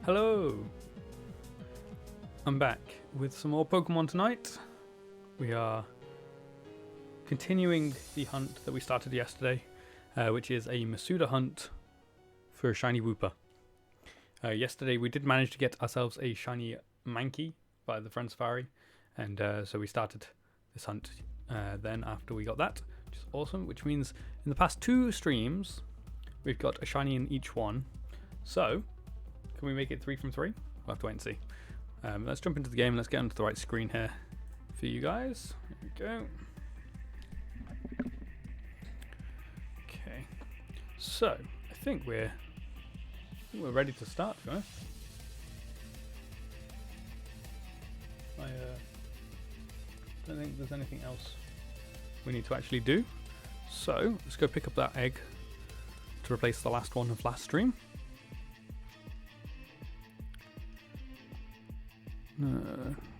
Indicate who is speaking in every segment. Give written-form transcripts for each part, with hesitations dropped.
Speaker 1: Hello! I'm back with some more Pokemon tonight. We are continuing the hunt that we started yesterday, which is a Masuda hunt for a shiny Wooper. Yesterday we did manage to get ourselves a shiny Mankey by the Friend Safari, and so we started this hunt then after we got that, which is awesome, which means in the past 2 streams we've got a shiny in each one. So, can we make it 3 from 3? We'll have to wait and see. Let's jump into the game. Let's get onto the right screen here for you guys. Here we go. Okay. So, I think we're ready to start, to be honest. I don't think there's anything else we need to actually do. So, let's go pick up that egg to replace the last one of last stream.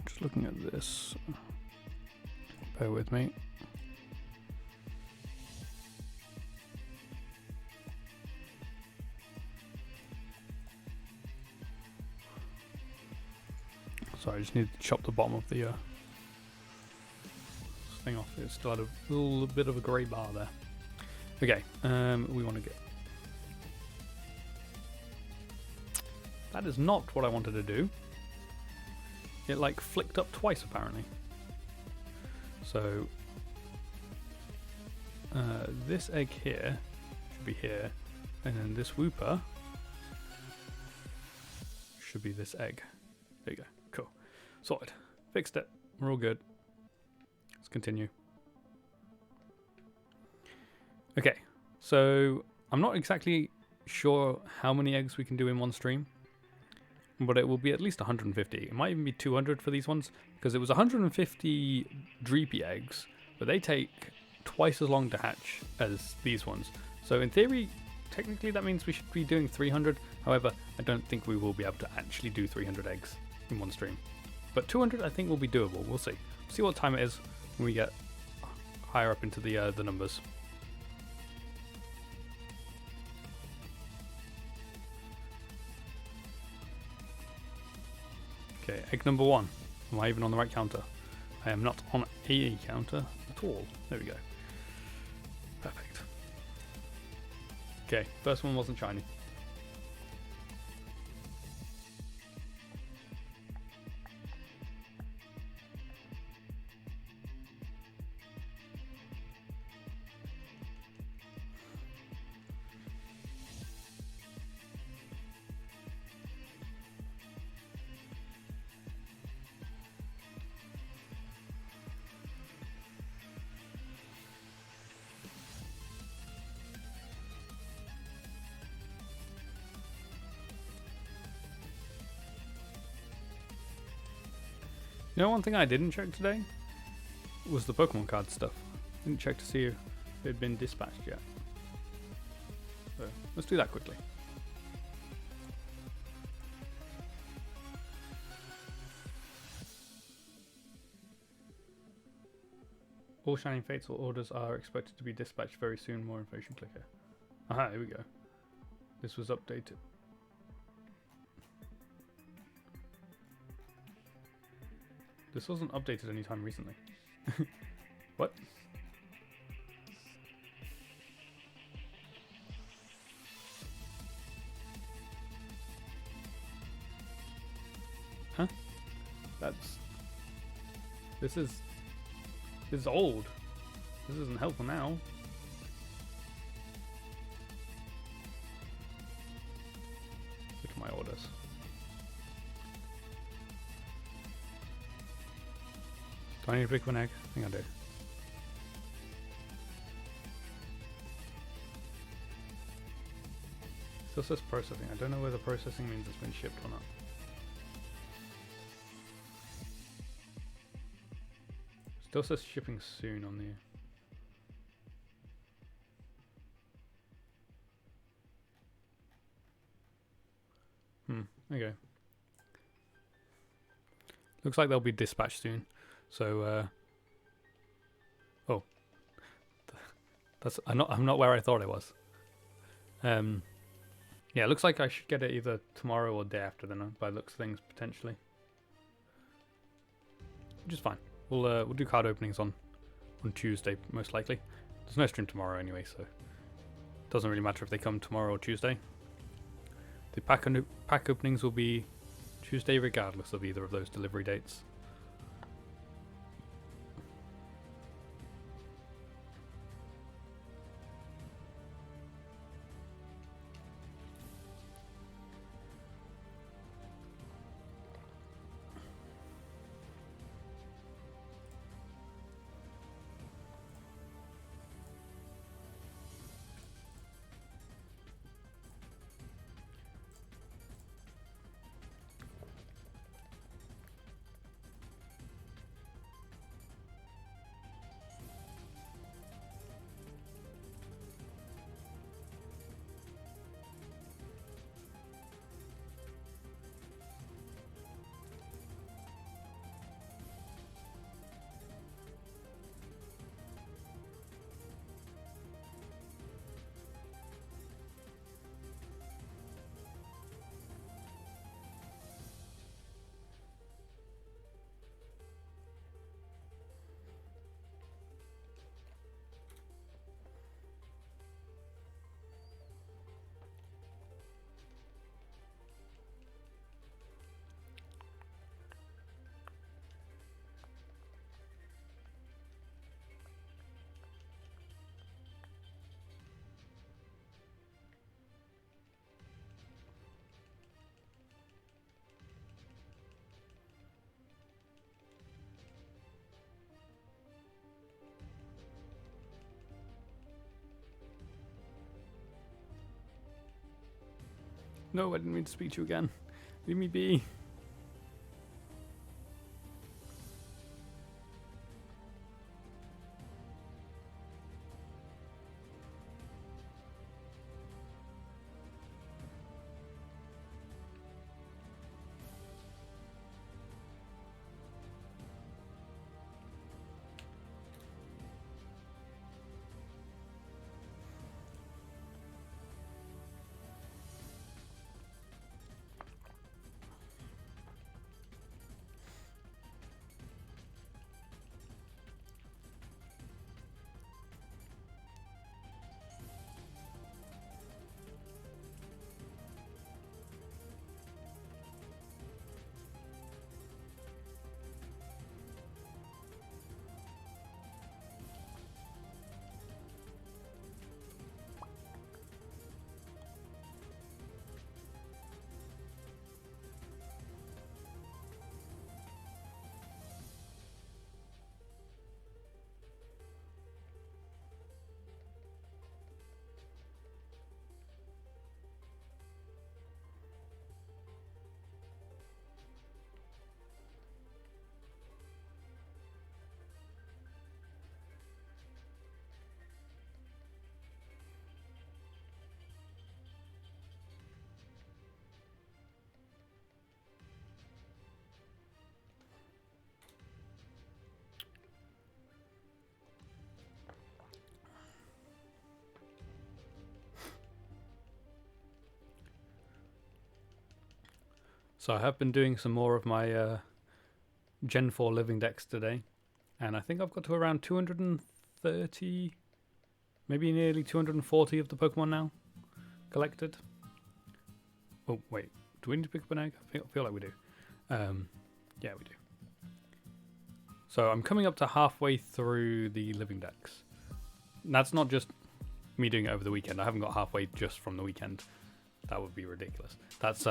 Speaker 1: Just looking at this. Bear with me. Sorry, I just need to chop the bottom of the thing off. It still had a little bit of a grey bar there. Okay, we want to get... That is not what I wanted to do. It like flicked up twice apparently. So this egg here should be here, and then this Wooper should be this egg. There you go. Cool. Sorted. Fixed it. We're all good. Let's continue. Okay. So I'm not exactly sure how many eggs we can do in one stream, but it will be at least 150. It might even be 200 for these ones, because it was 150 Dreepy eggs, but they take twice as long to hatch as these ones. So in theory, technically that means we should be doing 300. However, I don't think we will be able to actually do 300 eggs in one stream. But 200 I think will be doable. We'll see. See what time it is when we get higher up into the numbers. Okay, egg number 1. Am I even on the right counter? I am not on a counter at all. There we go. Perfect. Okay, first one wasn't shiny. You know, one thing I didn't check today was the Pokemon card stuff. Didn't check to see if it had been dispatched yet. So let's do that quickly. All Shining Fates orders are expected to be dispatched very soon. More information, click here. Aha, here we go. This was updated. This wasn't updated anytime recently. What? Huh? This is old. This isn't helpful now. Look at my orders. Do I need to pick one egg? I think I do. Still says processing. I don't know whether processing means it's been shipped or not. Still says shipping soon on the... Okay. Looks like they'll be dispatched soon. So, oh, I'm not where I thought I was. Yeah, it looks like I should get it either tomorrow or day after then, by the looks of things, potentially. Which is fine. We'll do card openings on Tuesday, most likely. There's no stream tomorrow anyway, so it doesn't really matter if they come tomorrow or Tuesday. The pack openings will be Tuesday regardless of either of those delivery dates. No, I didn't mean to speak to you again. Leave me be. So I have been doing some more of my Gen 4 living decks today, and I think I've got to around 230, maybe nearly 240 of the Pokemon now collected. Oh wait, do we need to pick up an egg? I feel like we do. Yeah, we do. So I'm coming up to halfway through the living decks. And that's not just me doing it over the weekend. I haven't got halfway just from the weekend. That would be ridiculous. That's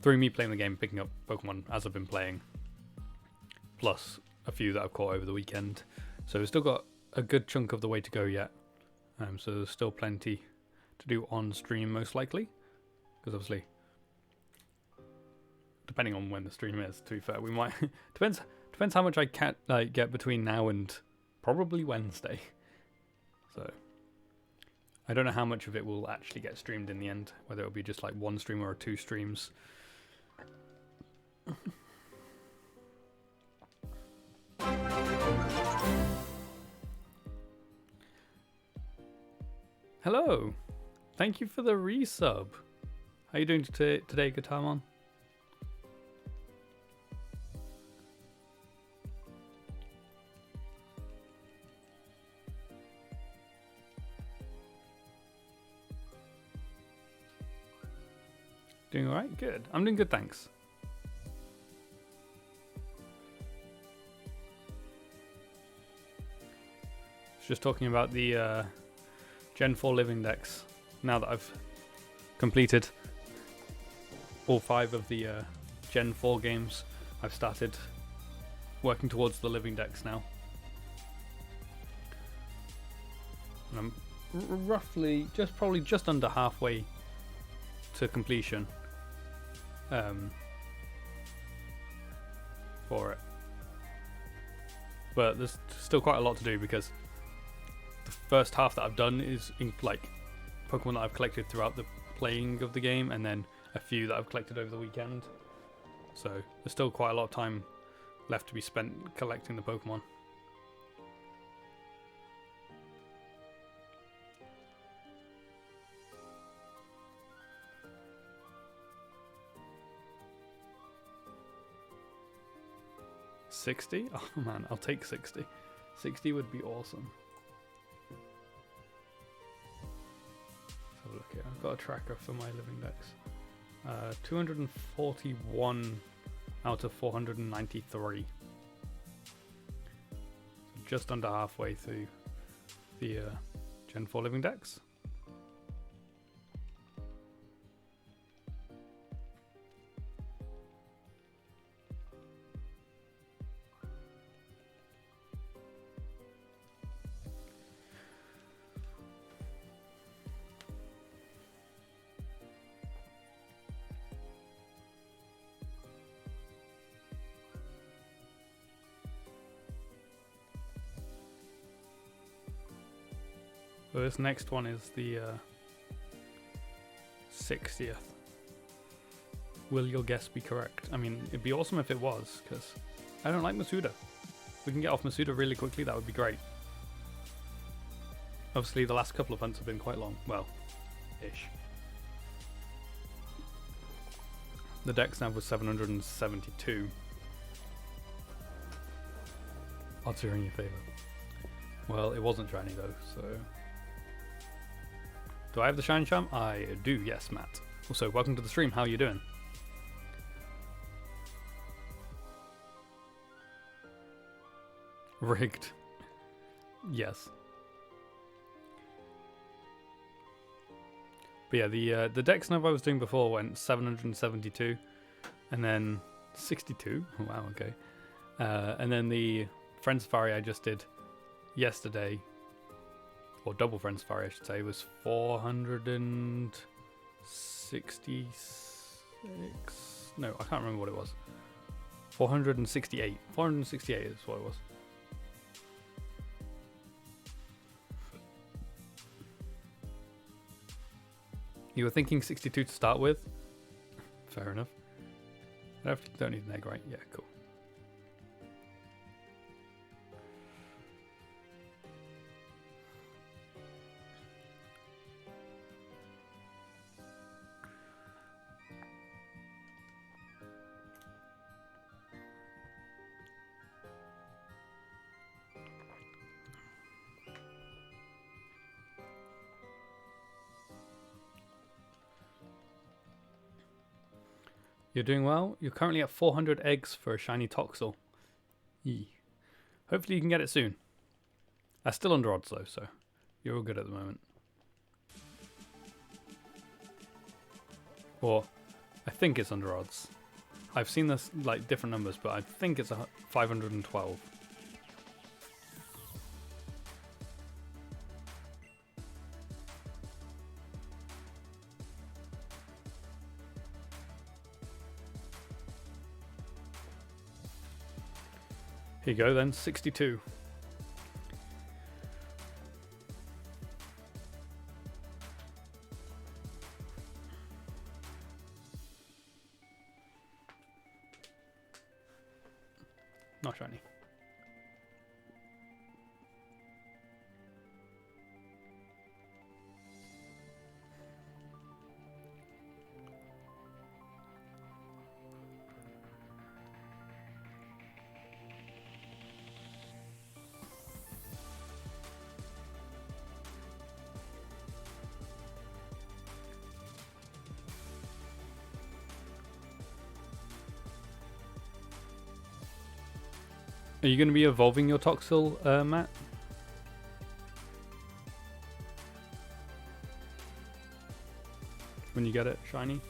Speaker 1: through me playing the game, picking up Pokemon as I've been playing, plus a few that I've caught over the weekend. So we've still got a good chunk of the way to go yet. So there's still plenty to do on stream, most likely, because obviously, depending on when the stream is, to be fair, we might depends how much I can get between now and probably Wednesday. So I don't know how much of it will actually get streamed in the end, whether it'll be just like one stream or 2 streams. Hello, thank you for the resub. How you doing today, Guitarmon? Doing alright? Good. I'm doing good, thanks. Just talking about the Gen 4 living decks. Now that I've completed all 5 of the Gen 4 games, I've started working towards the living decks now. And I'm roughly, probably just under halfway to completion for it. But there's still quite a lot to do because the first half that I've done is in, like, Pokemon that I've collected throughout the playing of the game, and then a few that I've collected over the weekend. So there's still quite a lot of time left to be spent collecting the Pokemon. $60? Oh man, I'll take 60. 60 would be awesome. Let's have a look here. I've got a tracker for my living decks. 241 out of 493. So just under halfway through the Gen 4 living decks. So this next one is the 60th. Will your guess be correct? I mean, it'd be awesome if it was, because I don't like Masuda. If we can get off Masuda really quickly, that would be great. Obviously, the last couple of hunts have been quite long. Well, ish. The deck snap was 772. Odds are in your favour. Well, it wasn't shiny though, so... Do I have the Shine Charm? I do, yes, Matt. Also, welcome to the stream. How are you doing? Rigged. Yes. But yeah, the deck snub I was doing before went 772, and then 62. Wow, okay. And then the Friend Safari I just did yesterday, or double Friend Safari I should say, was 466. No, I can't remember what it was. 468. 468 is what it was. You were thinking 62 to start with? Fair enough. Don't need an egg, right? Yeah, cool. You're doing well. You're currently at 400 eggs for a shiny Toxel. Yee. Hopefully you can get it soon. That's still under odds though, so you're all good at the moment. Or I think it's under odds. I've seen this like different numbers, but I think it's 512. Here you go then, 62. Not shiny. Are you going to be evolving your Toxel, Matt? When you get it shiny?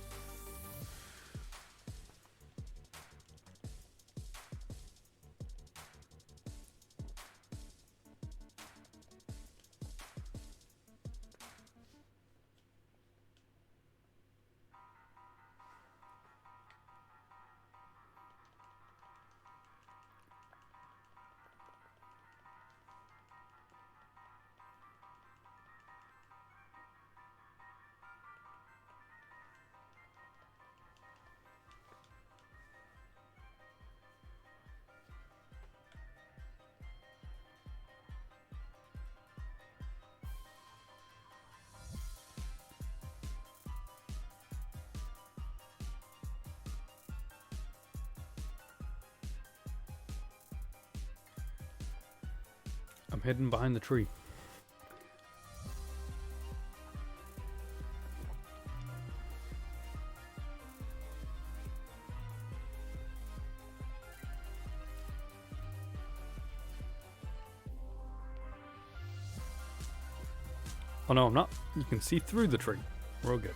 Speaker 1: I'm hidden behind the tree. Oh no, I'm not. You can see through the tree. We're all good.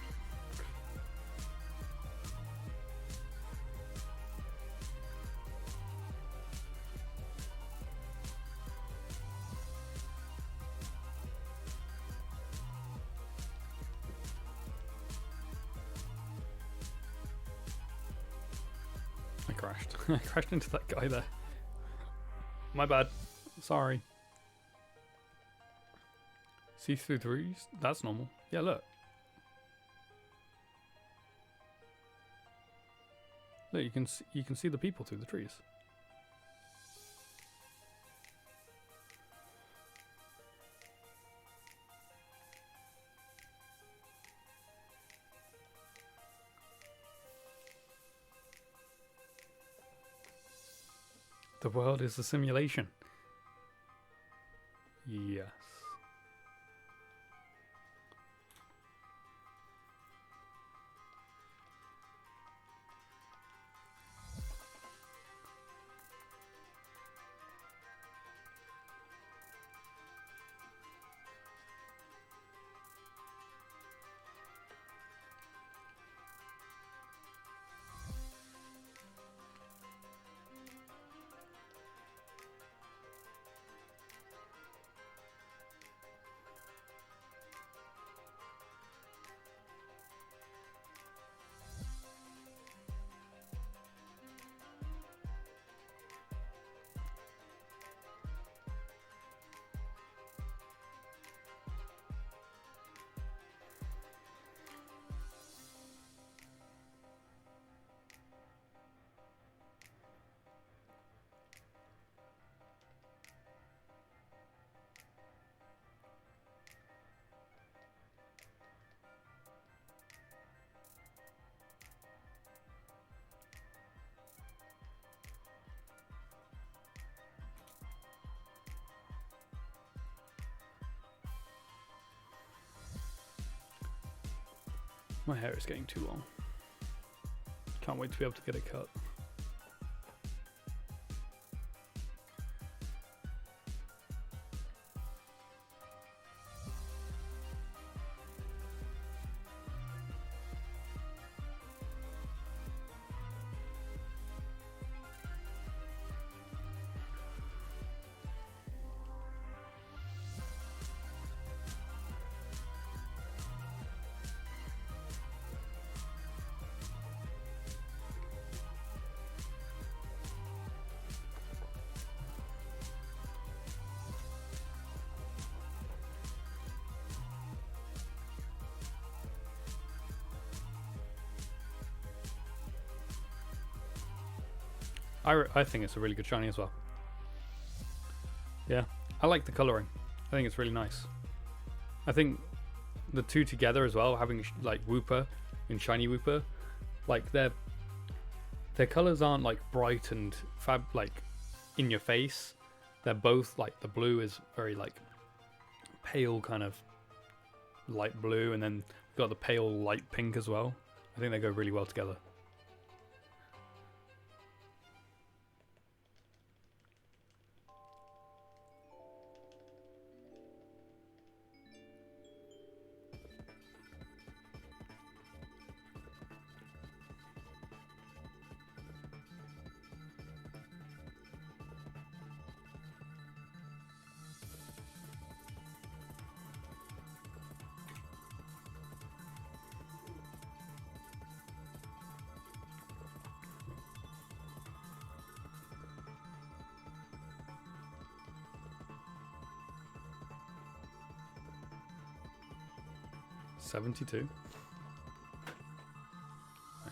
Speaker 1: I crashed. I crashed into that guy there. My bad. Sorry. See through trees? That's normal. Yeah, look. Look, you can see the people through the trees. The world is a simulation. Yes. My hair is getting too long. Can't wait to be able to get it cut. I think it's a really good shiny as well. Yeah, I like the coloring. I think it's really nice. I think the two together as well, having like Wooper and shiny Wooper, like their colors aren't like bright and like in your face. They're both like, the blue is very like pale kind of light blue, and then we've got the pale light pink as well. I think they go really well together. 72.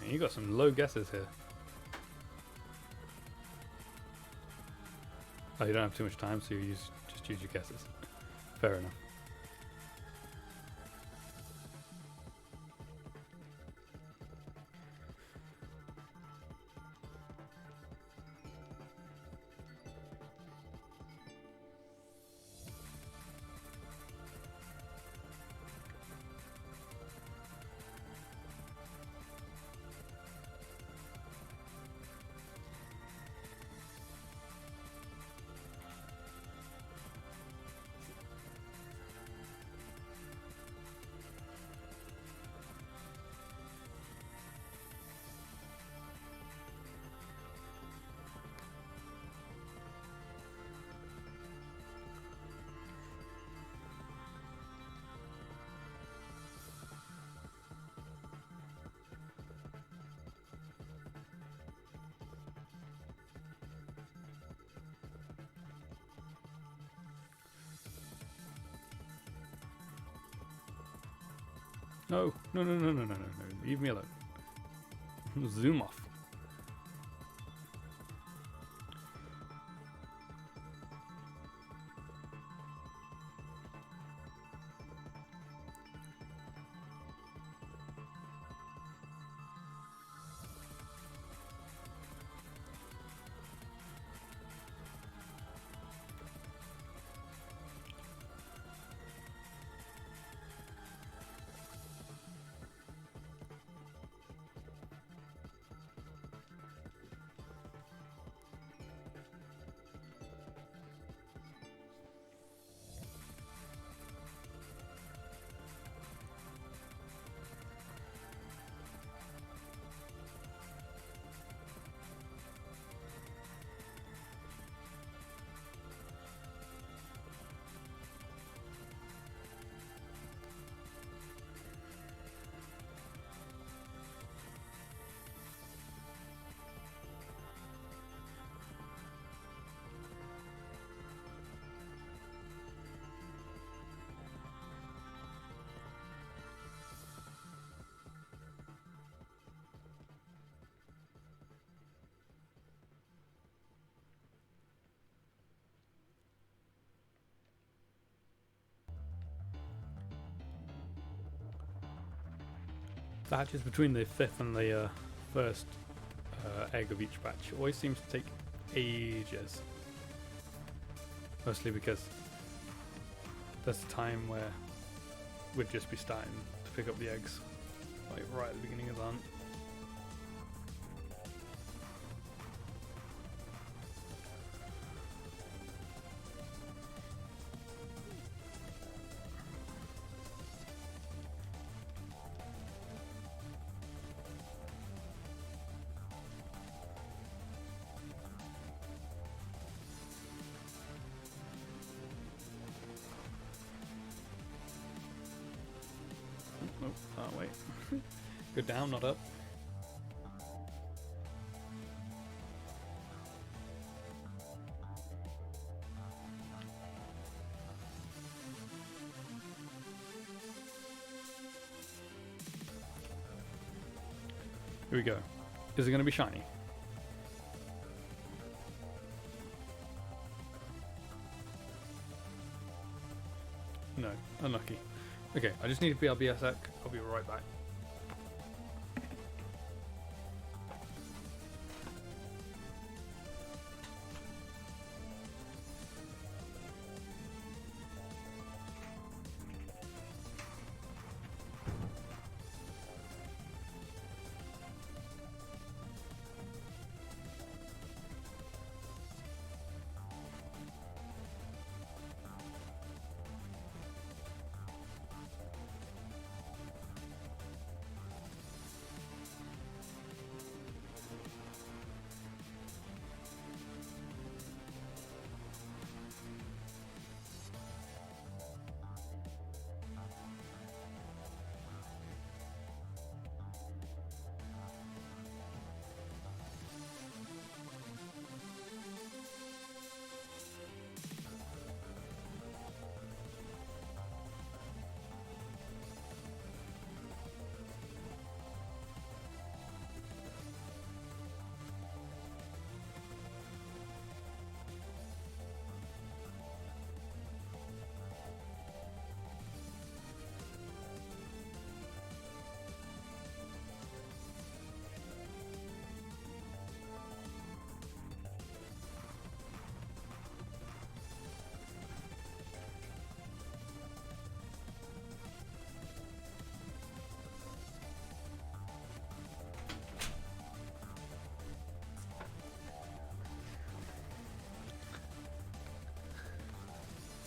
Speaker 1: You got some low guesses here. Oh, you don't have too much time, so you just use your guesses. Fair enough. No, no, no, no, no, no, no, no. Leave me alone. Zoom off. The hatches between the 5th and the first egg of each batch always seems to take ages. Mostly because there's a time where we'd just be starting to pick up the eggs, like right at the beginning of the hunt. Oh, wait. Go down, not up. Here we go. Is it going to be shiny? No, unlucky. Okay, I just need to BRB a sec. I'll be right back.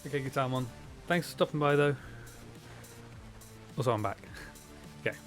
Speaker 1: Okay, Guitarmon. Thanks for stopping by though. Also, I'm back. Okay.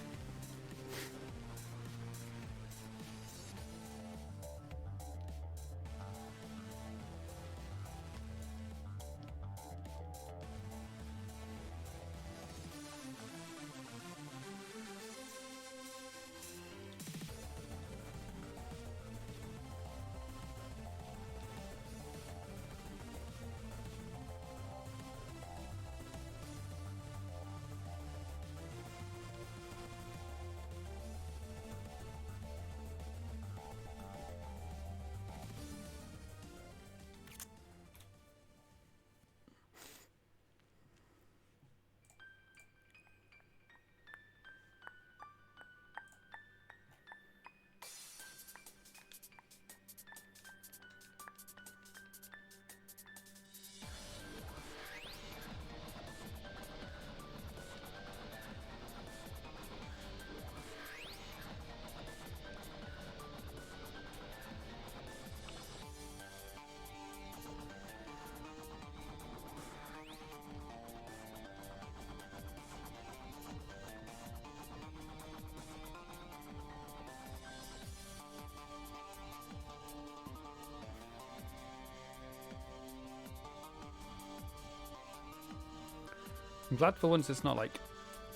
Speaker 1: I'm glad for once it's not like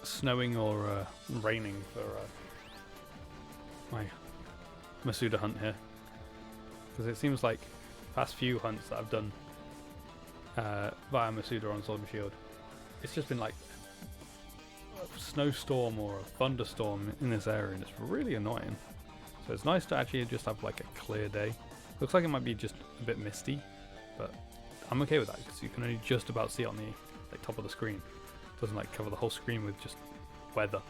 Speaker 1: snowing or raining for my Masuda hunt here, because it seems like past few hunts that I've done via Masuda on Sword and Shield, it's just been like a snowstorm or a thunderstorm in this area, and it's really annoying. So it's nice to actually just have like a clear day. Looks like it might be just a bit misty, but I'm okay with that because you can only just about see it on the like top of the screen. It doesn't like cover the whole screen with just weather.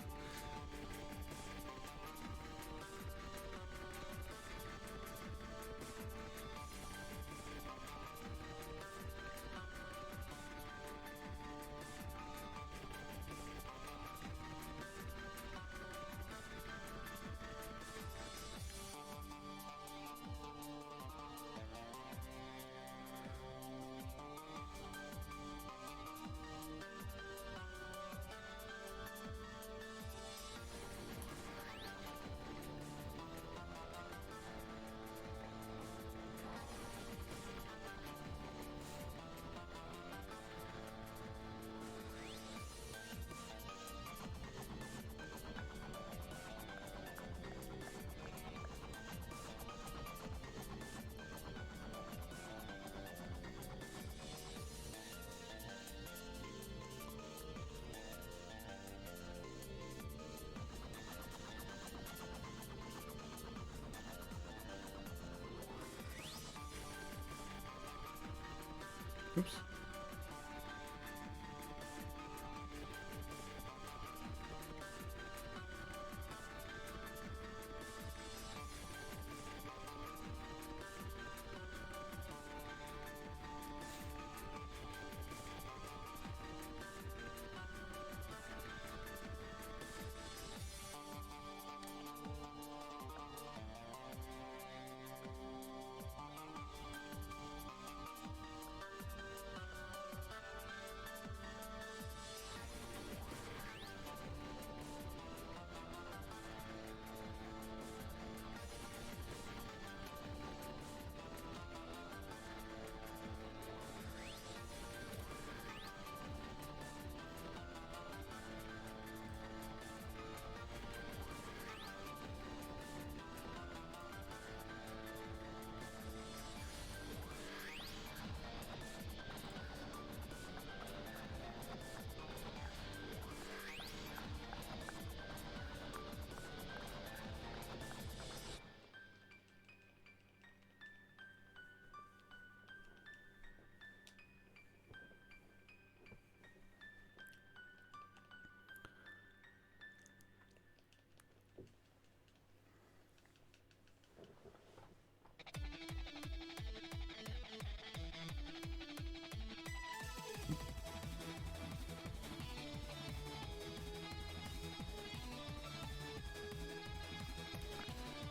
Speaker 1: Oops.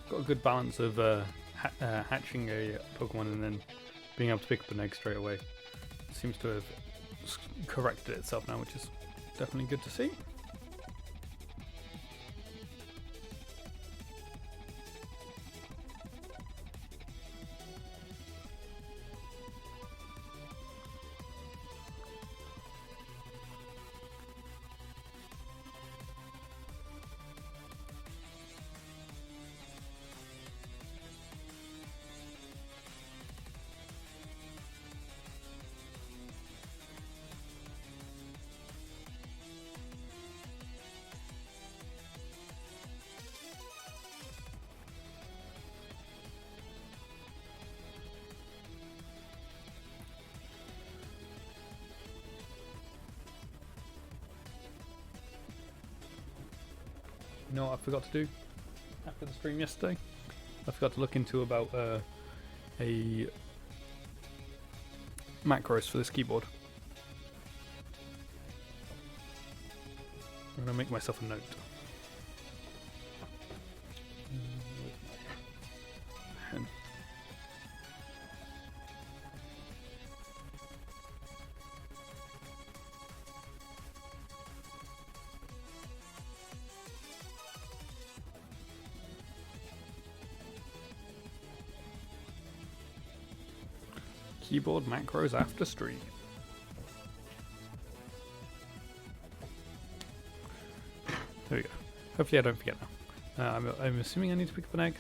Speaker 1: Got a good balance of hatching a Pokemon and then being able to pick up an egg straight away. Seems to have corrected itself now, which is definitely good to see. You know what I forgot to do after the stream yesterday? I forgot to look into about a macros for this keyboard. I'm gonna make myself a note. Pen. Keyboard macros after stream. There we go. Hopefully I don't forget now. I'm assuming I need to pick up an egg.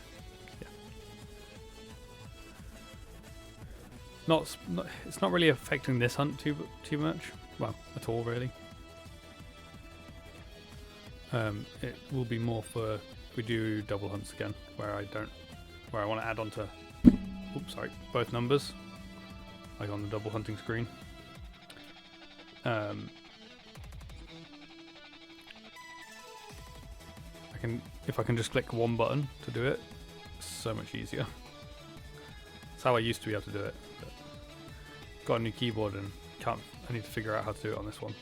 Speaker 1: Yeah. It's not really affecting this hunt too much. Well, at all really. It will be more for if we do double hunts again, where I want to add on to, oops, sorry, both numbers. Like on the double hunting screen. If I can just click one button to do it, so much easier. That's how I used to be able to do it. But got a new keyboard and I need to figure out how to do it on this one.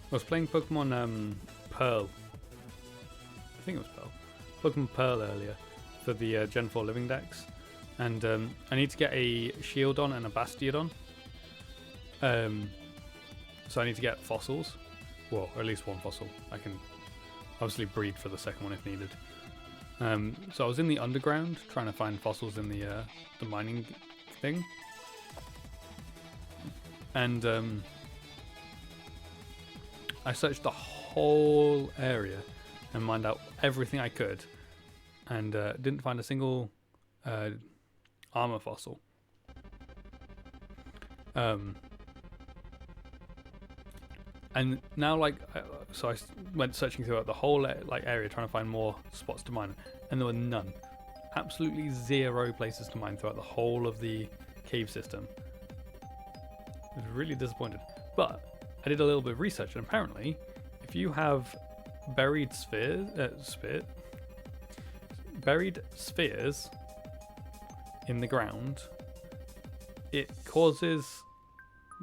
Speaker 1: I was playing Pokemon Pearl. I think it was Pearl. Pokemon Pearl earlier for the Gen 4 Living Dex. And I need to get a Shieldon and a Bastiodon. So I need to get fossils. Well, or at least one fossil. I can obviously breed for the second one if needed. So I was in the underground trying to find fossils in the mining thing. And I searched the whole area and mined out everything I could, and didn't find a single armor fossil. And now, so I went searching throughout the whole area trying to find more spots to mine, and there were none. Absolutely zero places to mine throughout the whole of the cave system. I was really disappointed, but I did a little bit of research, and apparently, if if you have buried buried spheres in the ground, it causes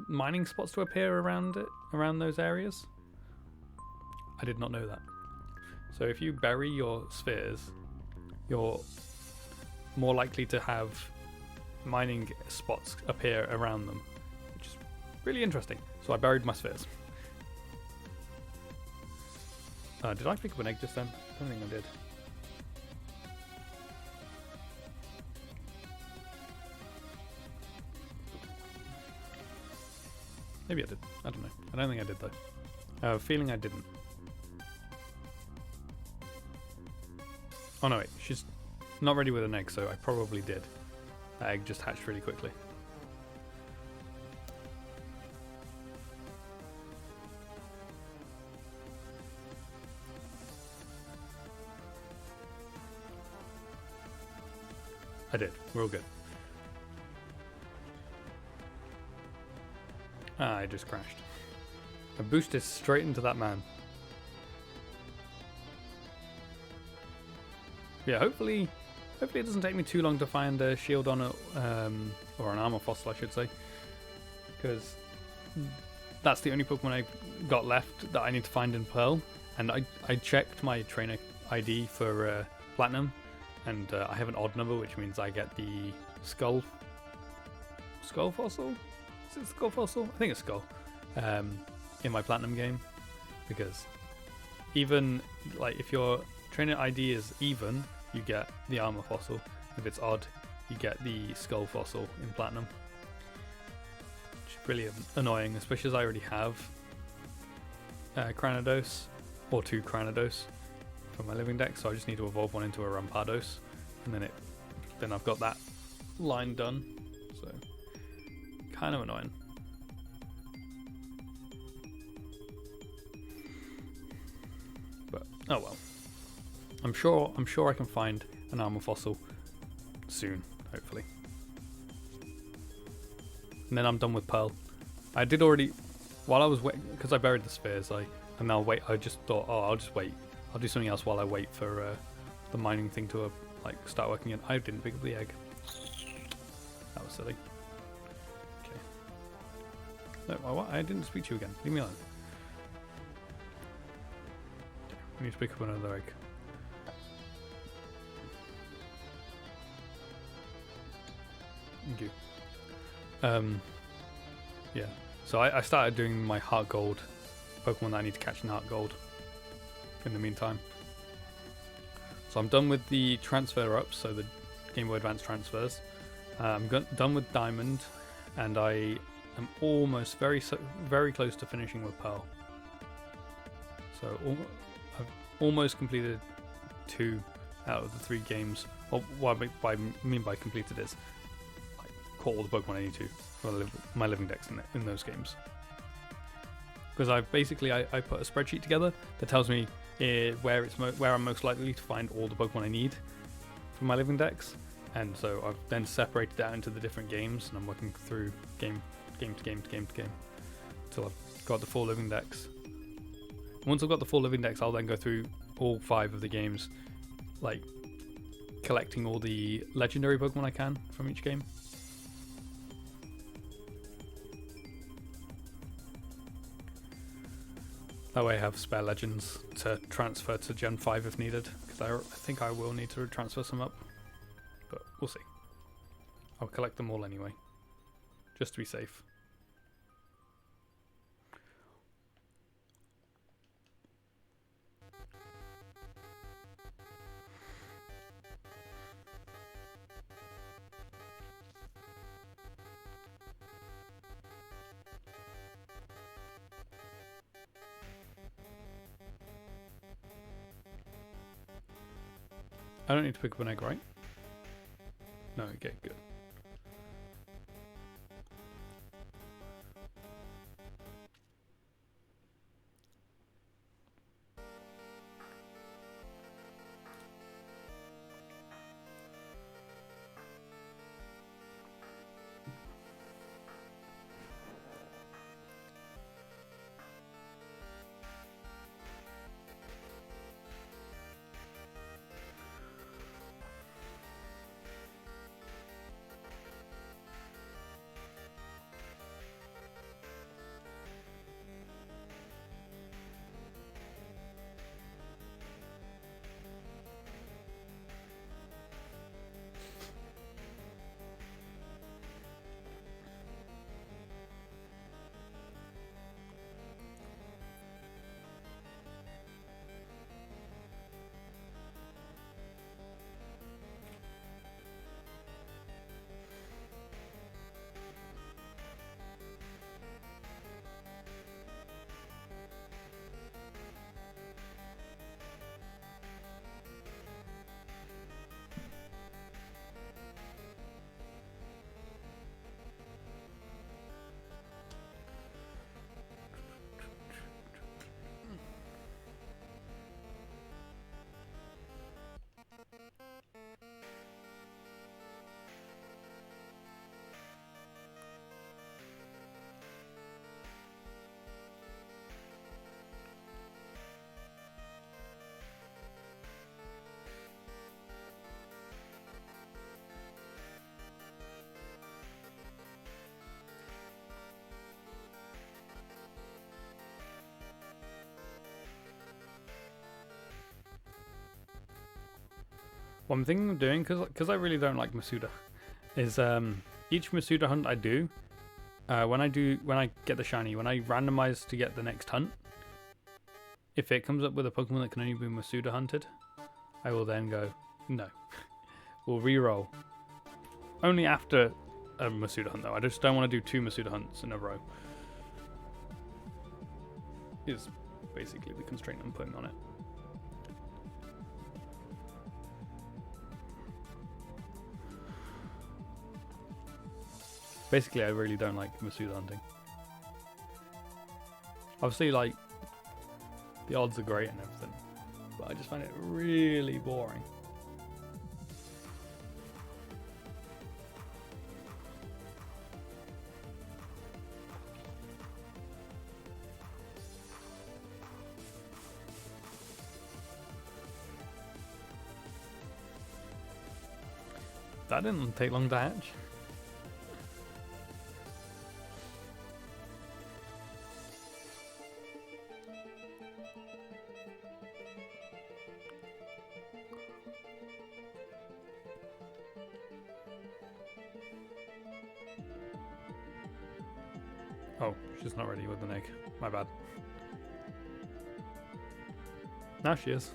Speaker 1: mining spots to appear around those areas. I did not know that. So if you bury your spheres, you're more likely to have mining spots appear around them, which is really interesting. So I buried my spheres. Did I pick up an egg just then? I don't think I did. Maybe I did. I don't know. I don't think I did though. I have a feeling I didn't. Oh no, wait. She's not ready with an egg, so I probably did. That egg just hatched really quickly. I did. We're all good. Ah, I just crashed. I boosted straight into that man. Yeah, hopefully it doesn't take me too long to find a shield on it, or an armor fossil, I should say, because that's the only Pokemon I got left that I need to find in Pearl. And I checked my trainer ID for Platinum, and I have an odd number, which means I get the skull fossil. Is it skull fossil? I think it's skull. In my Platinum game, because even like if your trainer ID is even, you get the armor fossil. If it's odd, you get the skull fossil in Platinum. Which is really annoying, especially as I already have Cranidos, or 2 Cranidos for my living deck, so I just need to evolve one into a Rampados, and then I've got that line done. So kind of annoying. But oh well. I'm sure I can find an armor fossil soon, hopefully. And then I'm done with Pearl. I did already, while I was waiting, because I buried the spheres, I just thought, oh, I'll just wait. I'll do something else while I wait for the mining thing to start working. I didn't pick up the egg. That was silly. Okay. No, what? I didn't speak to you again. Leave me alone. Okay. I need to pick up another egg. Thank you. Yeah. So I started doing my Heart Gold Pokemon that I need to catch in Heart Gold in the meantime. So I'm done with the transfer ups, so the Game Boy Advance transfers. I'm done with Diamond, and I am almost very close to finishing with Pearl. So I've almost completed 2 out of the 3 games. Well, what I mean by completed is caught all the Pokemon I need to for my living decks in those games. Because I put a spreadsheet together that tells me where I'm most likely to find all the Pokemon I need for my living decks, and so I've then separated that into the different games, and I'm working through game to game until I've got the 4 living decks. Once I've got the 4 living decks, I'll then go through all 5 of the games, like collecting all the legendary Pokemon I can from each game. That way I have spare legends to transfer to Gen 5 if needed, because I think I will need to transfer some up, but we'll see. I'll collect them all anyway, just to be safe. I don't need to pick up an egg, right? No, okay, good. What I'm thinking of doing, because I really don't like Masuda, is each Masuda hunt I do, when I get the shiny, when I randomize to get the next hunt, if it comes up with a Pokemon that can only be Masuda hunted, I will then go, no. We'll re-roll. Only after a Masuda hunt though. I just don't want to do 2 Masuda hunts in a row. Is basically the constraint I'm putting on it. Basically, I really don't like Masuda hunting. Obviously, like, the odds are great and everything, but I just find it really boring. That didn't take long to hatch. Oh, she's not ready with an egg. My bad. Now she is.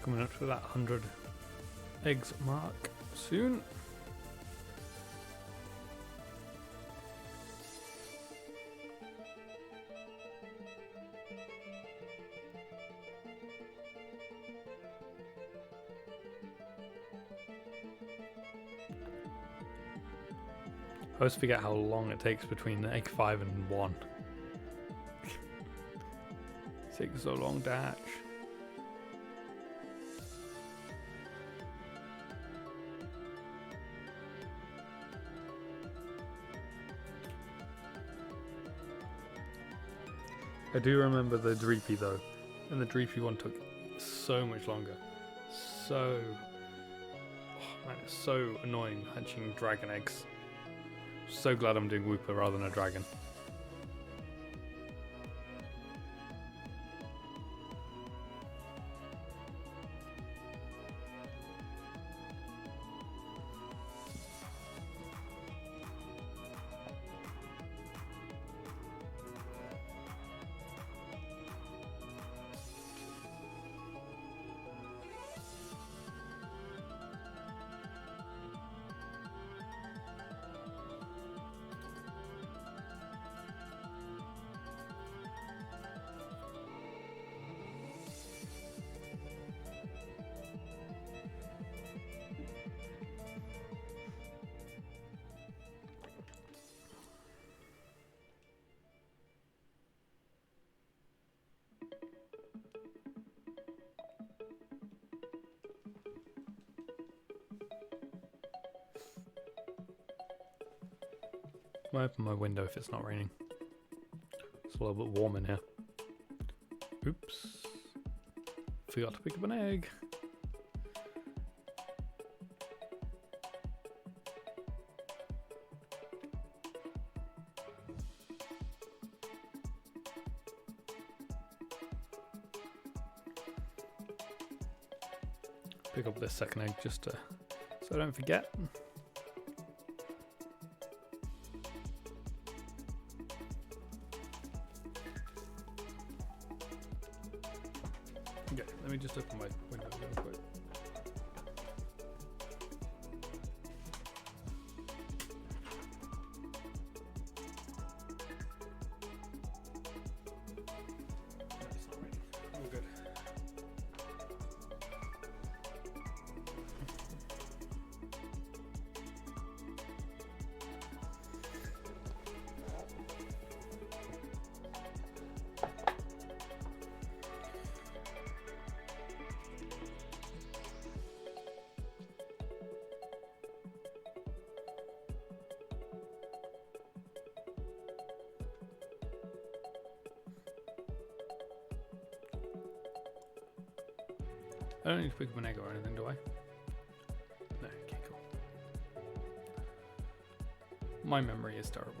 Speaker 1: Coming up to that 100 eggs mark soon. I always forget how long it takes between egg 5 and 1. It takes so long to hatch. I do remember the Dreepy though, and the Dreepy one took so much longer. So, oh man, it's so annoying hatching dragon eggs. So glad I'm doing Wooper rather than a dragon. I might open my window if it's not raining. It's a little bit warm in here. Oops. Forgot to pick up an egg. pick up this second egg just so I don't forget. Okay, let me just open my window real quick. I don't need to pick up an egg or anything, do I? No, okay, cool. My memory is terrible.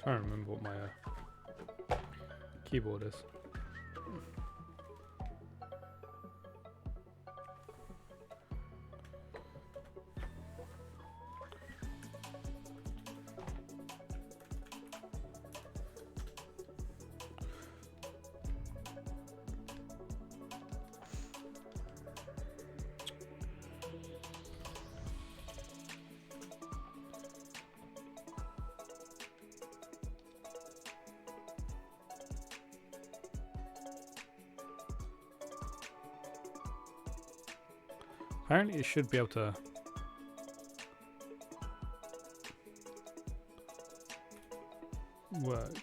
Speaker 1: Trying to remember what my keyboard is. Apparently it should be able to work.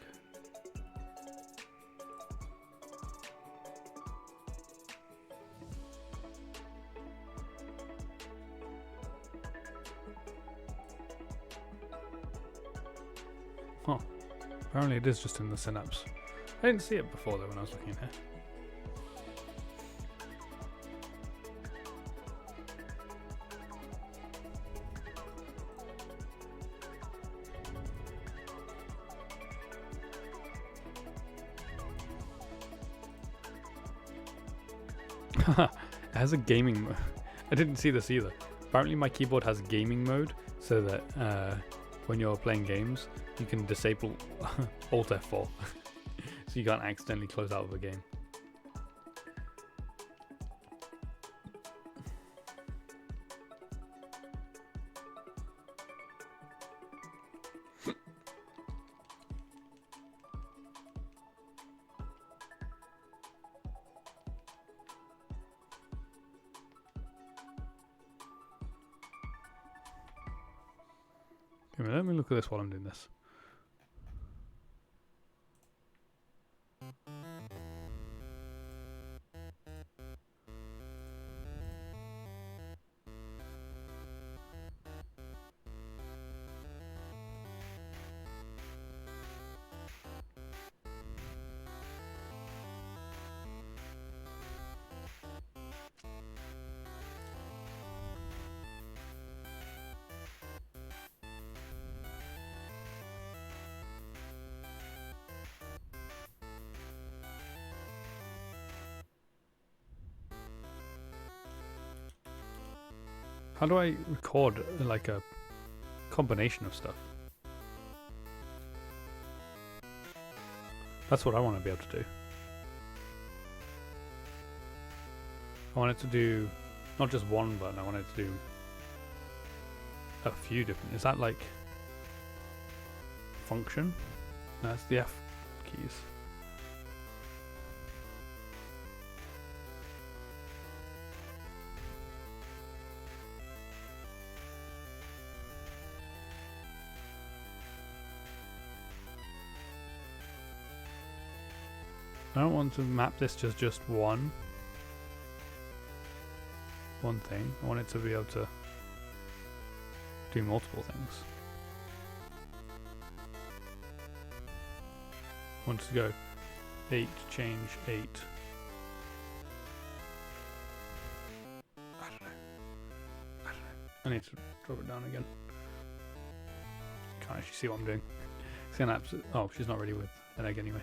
Speaker 1: Oh, apparently it is just in the synapse. I didn't see it before though when I was looking here. It has a gaming mode. I didn't see this either. Apparently my keyboard has gaming mode so that when you're playing games you can disable Alt F4 so you can't accidentally close out of a game. Let me look at this while I'm doing this. How do I record like a combination of stuff? That's what I want to be able to do. I want it to do not just one button, I want it to do a few different. Is that like function? No, that's the F keys. I don't want to map this to just one thing. I want it to be able to do multiple things. I want it to go 8, change 8. I don't know. I need to drop it down again. Can't actually see what I'm doing. It's gonna oh, she's not ready with an egg anyway.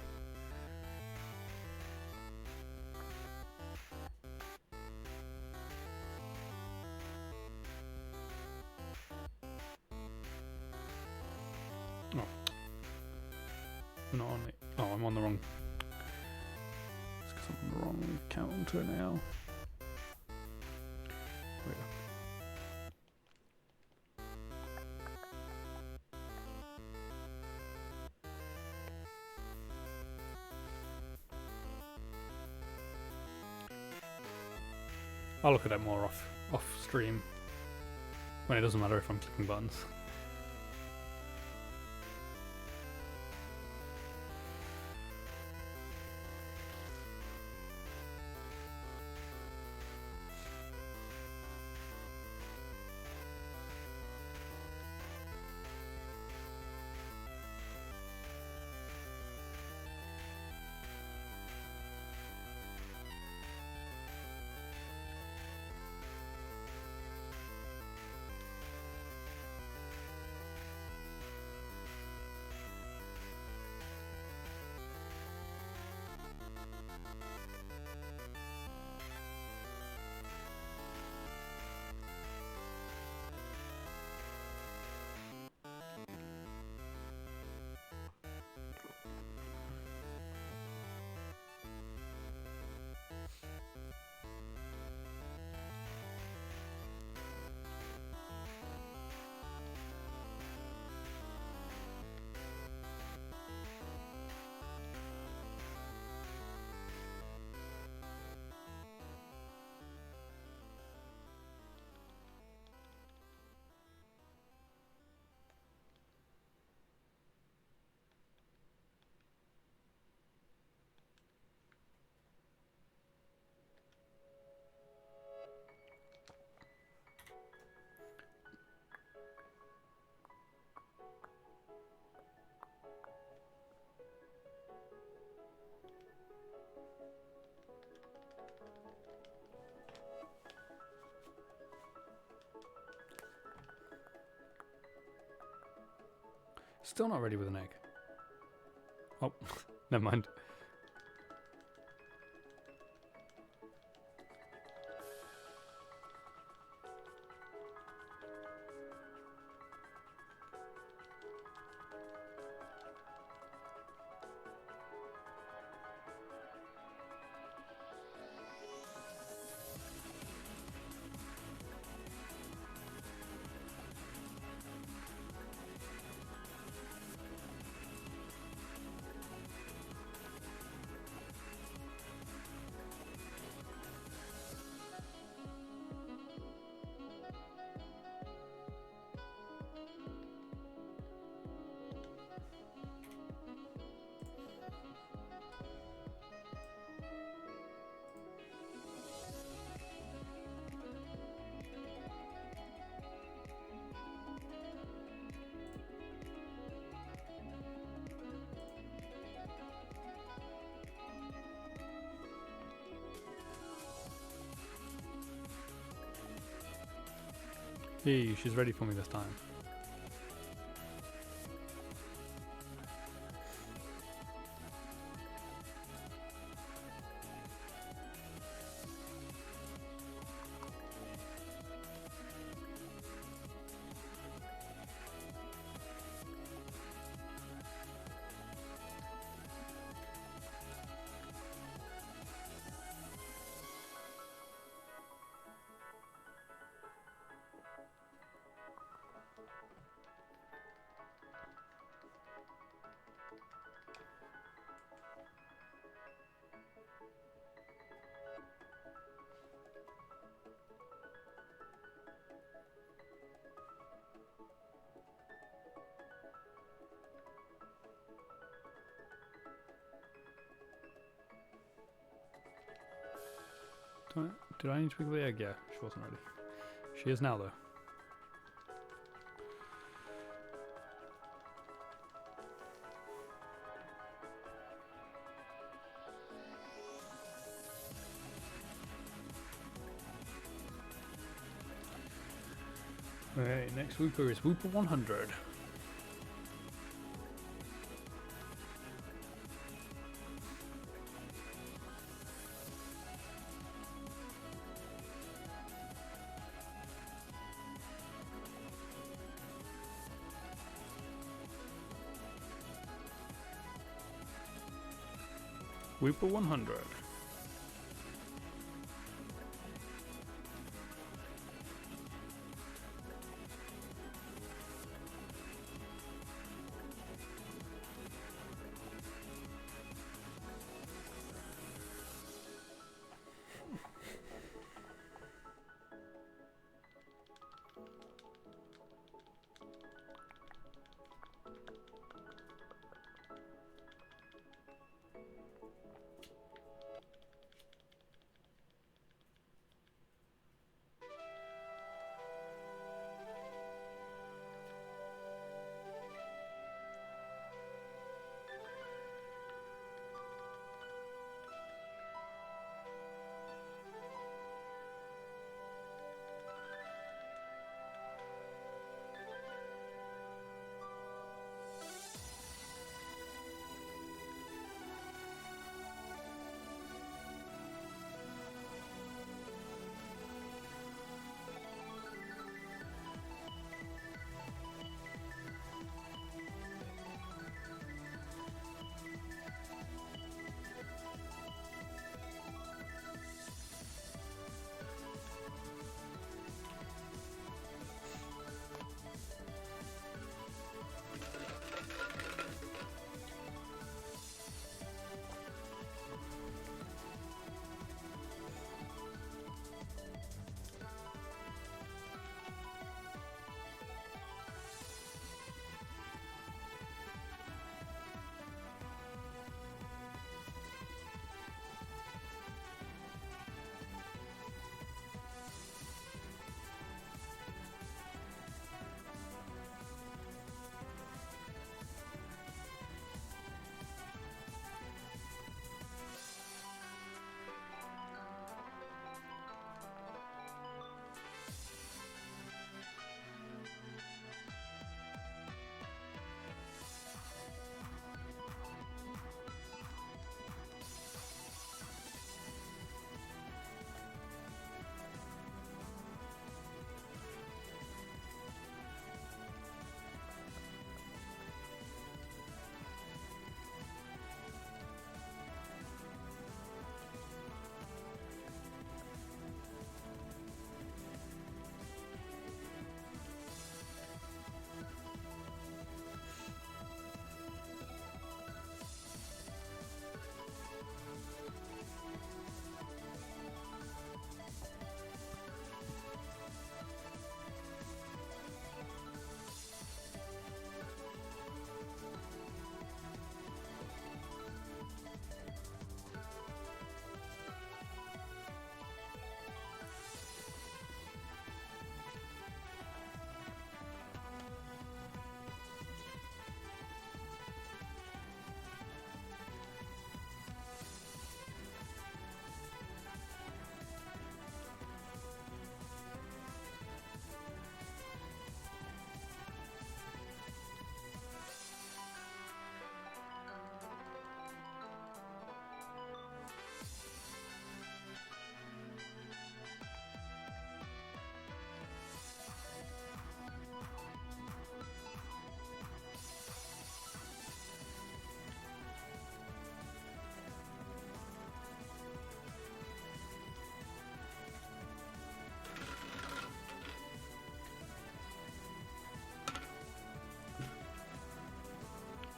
Speaker 1: Oh. I'm not on it. Oh, I'm on the wrong. It's because I'm on the wrong counter now. There we go. I'll look at that more off stream when it doesn't matter if I'm clicking buttons. Still not ready with an egg. Oh, never mind. Hey, she's ready for me this time. Did I need to pick up the egg? Yeah, she wasn't ready. She is now, though. Alright, next Wooper is Wooper 100. Wooper 100.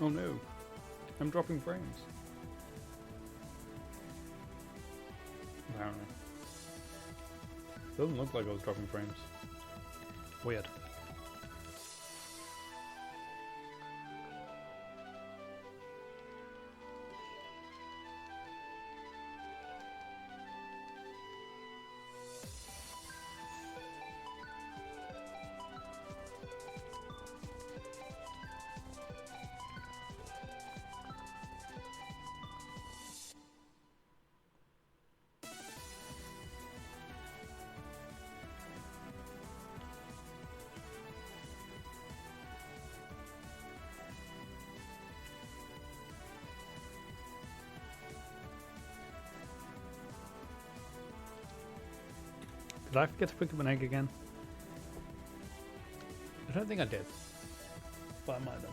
Speaker 1: Oh no, I'm dropping frames. Apparently. Doesn't look like I was dropping frames. Weird. Did I forget to pick up an egg again? I don't think I did. But I might have.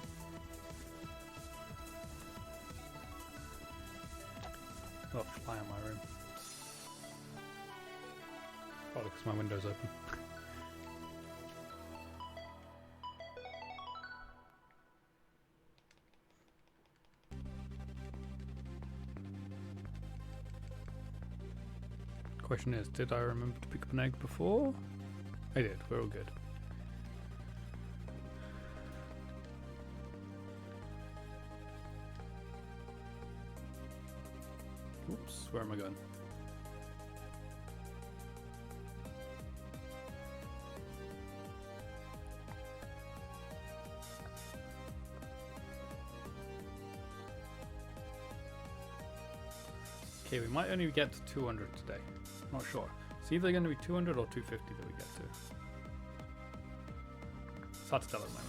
Speaker 1: Got a fly in my room. Probably because my window's open. Question is, did I remember to pick up an egg before? I did, we're all good. Oops, where am I going? Okay, we might only get to 200 today. Not sure. It's either going to be 200 or 250 that we get to. It's hard to tell at the moment.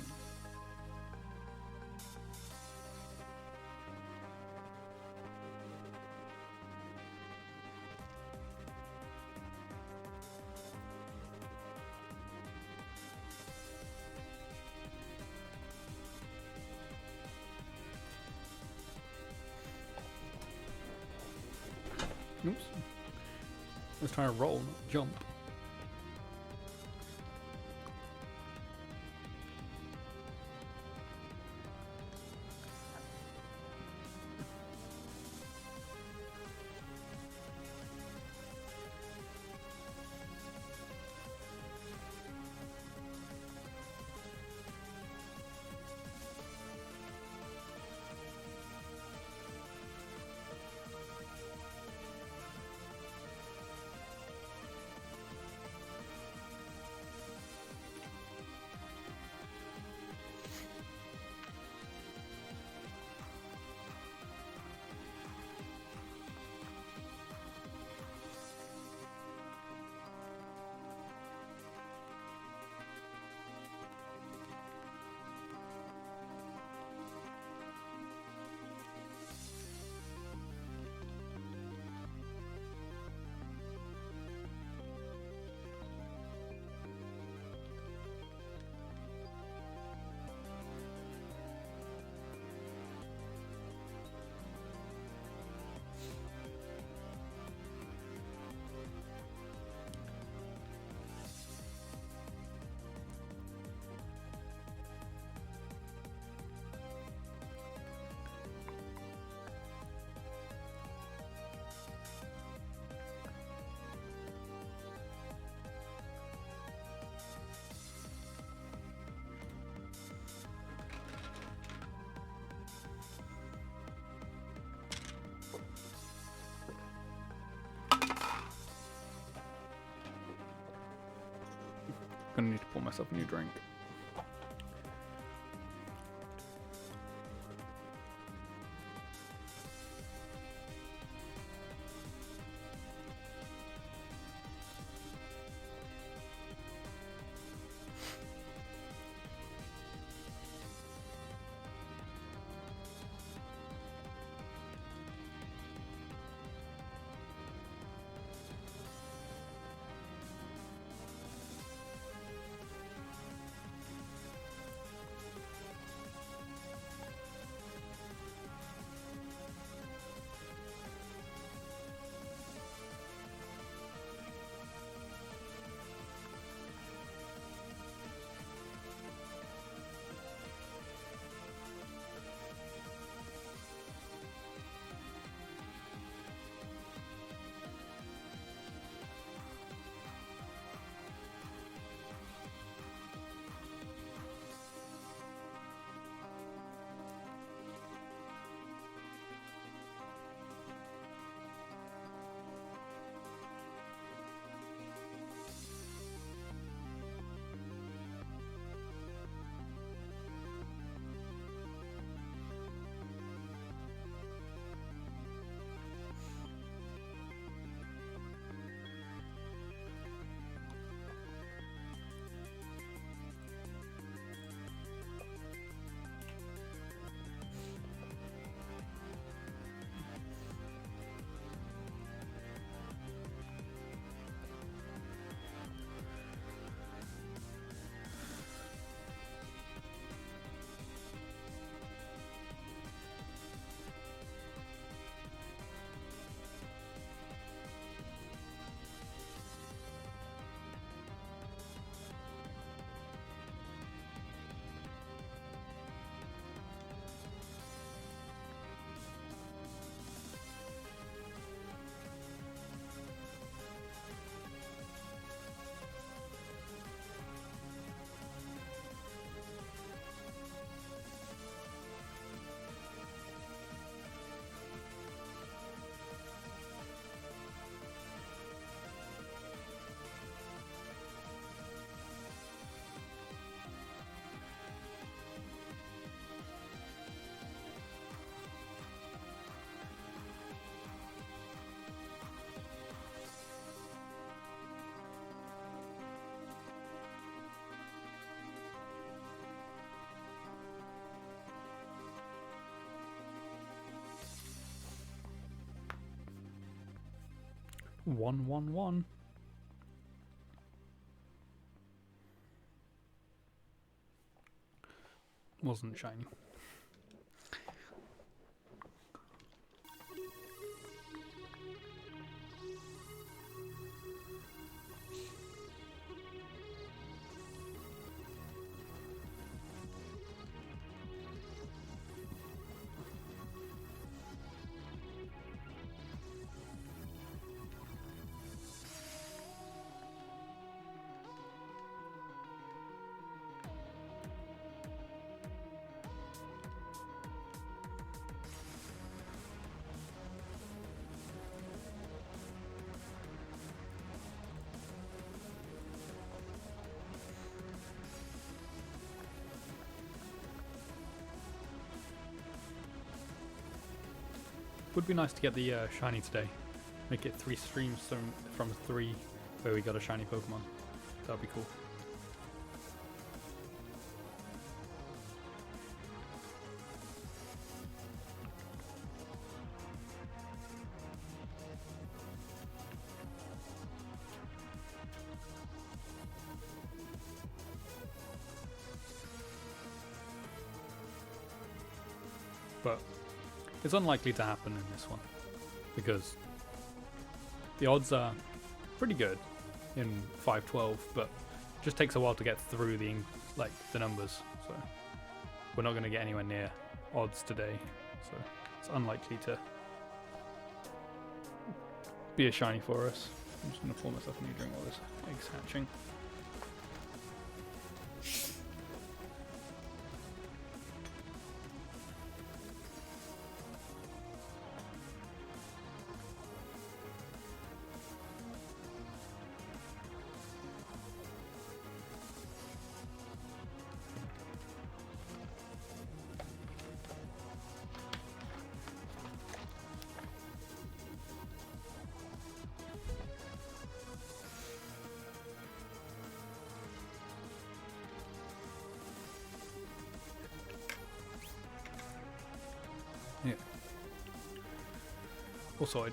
Speaker 1: Oops. I was trying to roll, not jump. Gonna need to pour myself a new drink. 111. Wasn't shiny. Would be nice to get the shiny today. Make it 3 streams from 3 where we got a shiny Pokemon. That would be cool. But it's unlikely to happen in this one because the odds are pretty good in 512, but it just takes a while to get through the numbers. So we're not going to get anywhere near odds today. So it's unlikely to be a shiny for us. I'm just going to pour myself a new drink while this egg's hatching. Yeah. All side.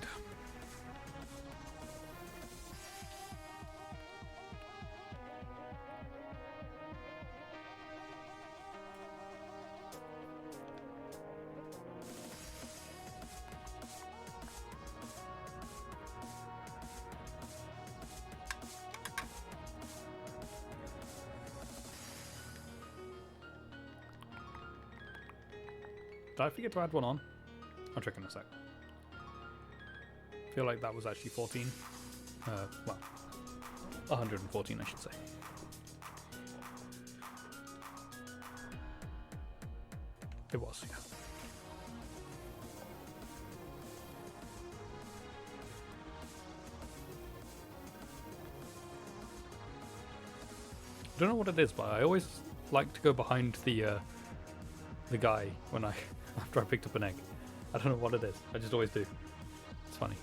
Speaker 1: Did I forget to add one on? I'll check in a sec. I feel like that was actually 14. Well, 114 I should say. It was, yeah. I don't know what it is, but I always like to go behind the guy when after I picked up an egg. I don't know what it is. I just always do. It's funny.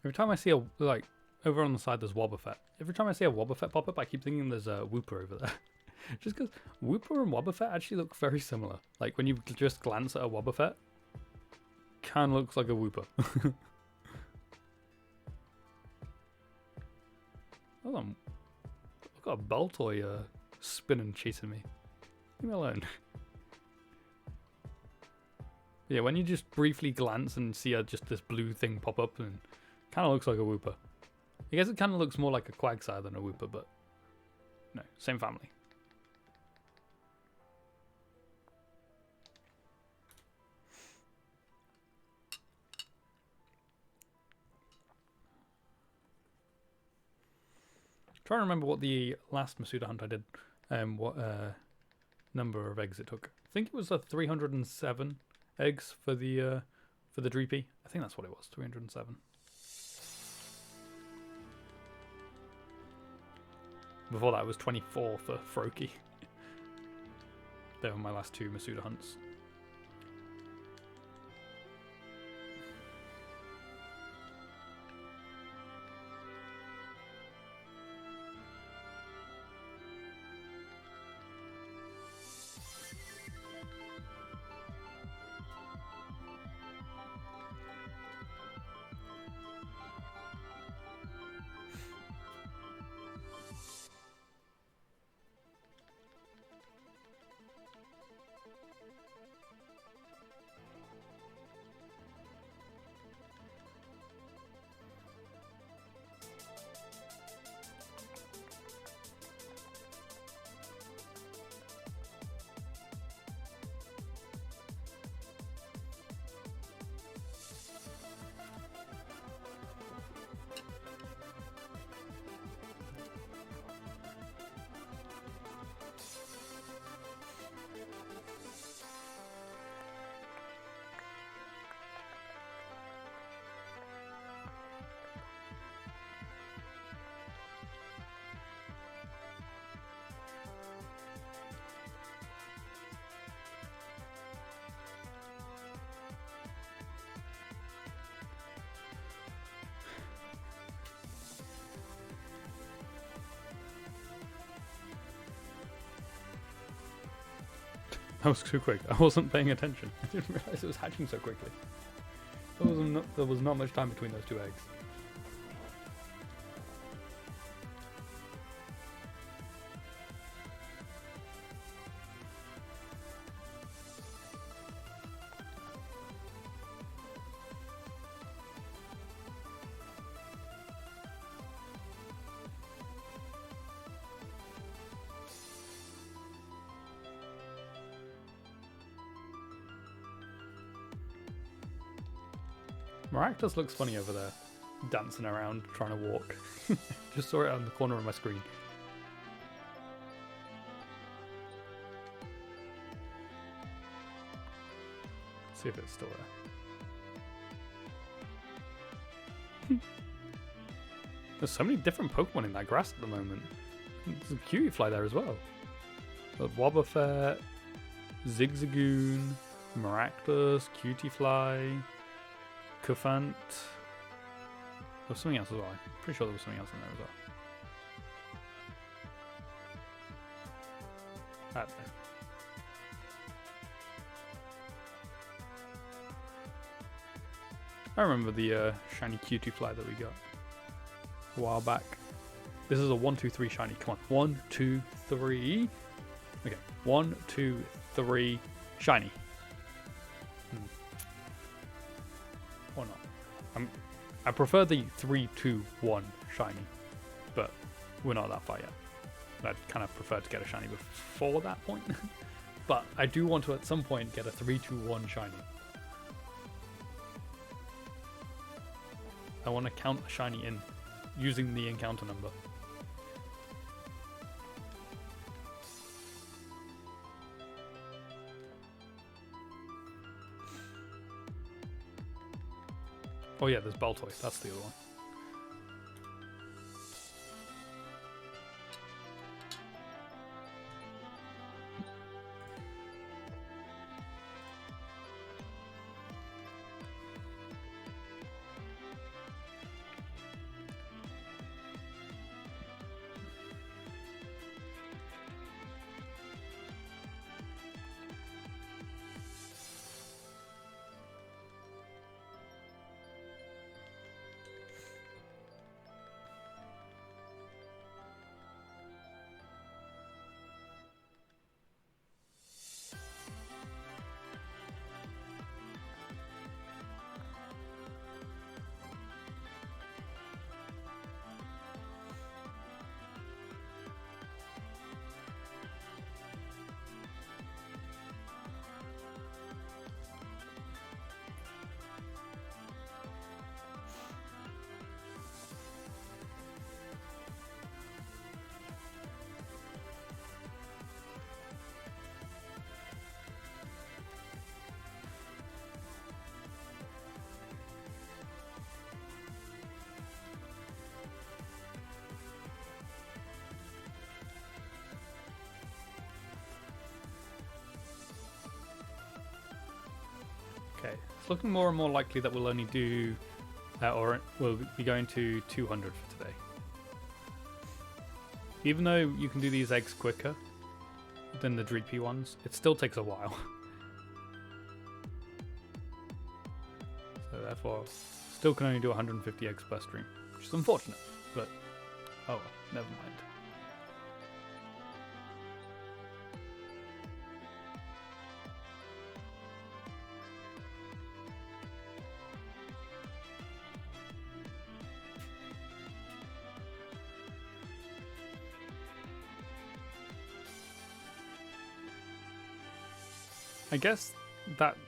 Speaker 1: Every time I see a, like, over on the side there's Wobbuffet. Every time I see a Wobbuffet pop up, I keep thinking there's a Wooper over there. Just because Wooper and Wobbuffet actually look very similar. Like, when you just glance at a Wobbuffet, kind of looks like a Wooper. Hold on. I've got a Baltoy spinning, chasing me. Leave me alone. Yeah, when you just briefly glance and see just this blue thing pop up, and kind of looks like a Wooper. I guess it kind of looks more like a Quagsire than a Wooper, but no, same family. Trying to remember what the last Masuda hunt I did, what number of eggs it took. I think it was 307 eggs for the Dreepy. I think that's what it was, 307. Before that, it was 24 for Froakie. They were my last two Masuda hunts. That was too quick. I wasn't paying attention. I didn't realize it was hatching so quickly. There was not much time between those two eggs. Maractus looks funny over there, dancing around, trying to walk. Just saw it on the corner of my screen. See if it's still there. There's so many different Pokemon in that grass at the moment. There's a Cutiefly there as well. There's Wobbuffet, Zigzagoon, Maractus, Cutiefly, Cufant. There was something else as well. I'm pretty sure there was something else in there as well. I don't know. I remember the shiny Cutiefly that we got a while back. This is a 1, 2, 3 shiny. Come on. 1, 2, 3. Okay. 1, 2, 3 shiny. Or not. I prefer the 3, 2, 1 shiny, but we're not that far yet. I'd kind of prefer to get a shiny before that point. But I do want to at some point get a 3, 2, 1 shiny. I want to count a shiny in using the encounter number. Oh yeah, there's Baltoy. That's the other one. it's looking more and more likely that we'll only do, or we'll be going to 200 for today. Even though you can do these eggs quicker than the Dreepy ones, it still takes a while. So therefore, still can only do 150 eggs per stream, which is unfortunate, but oh well, never mind. I guess that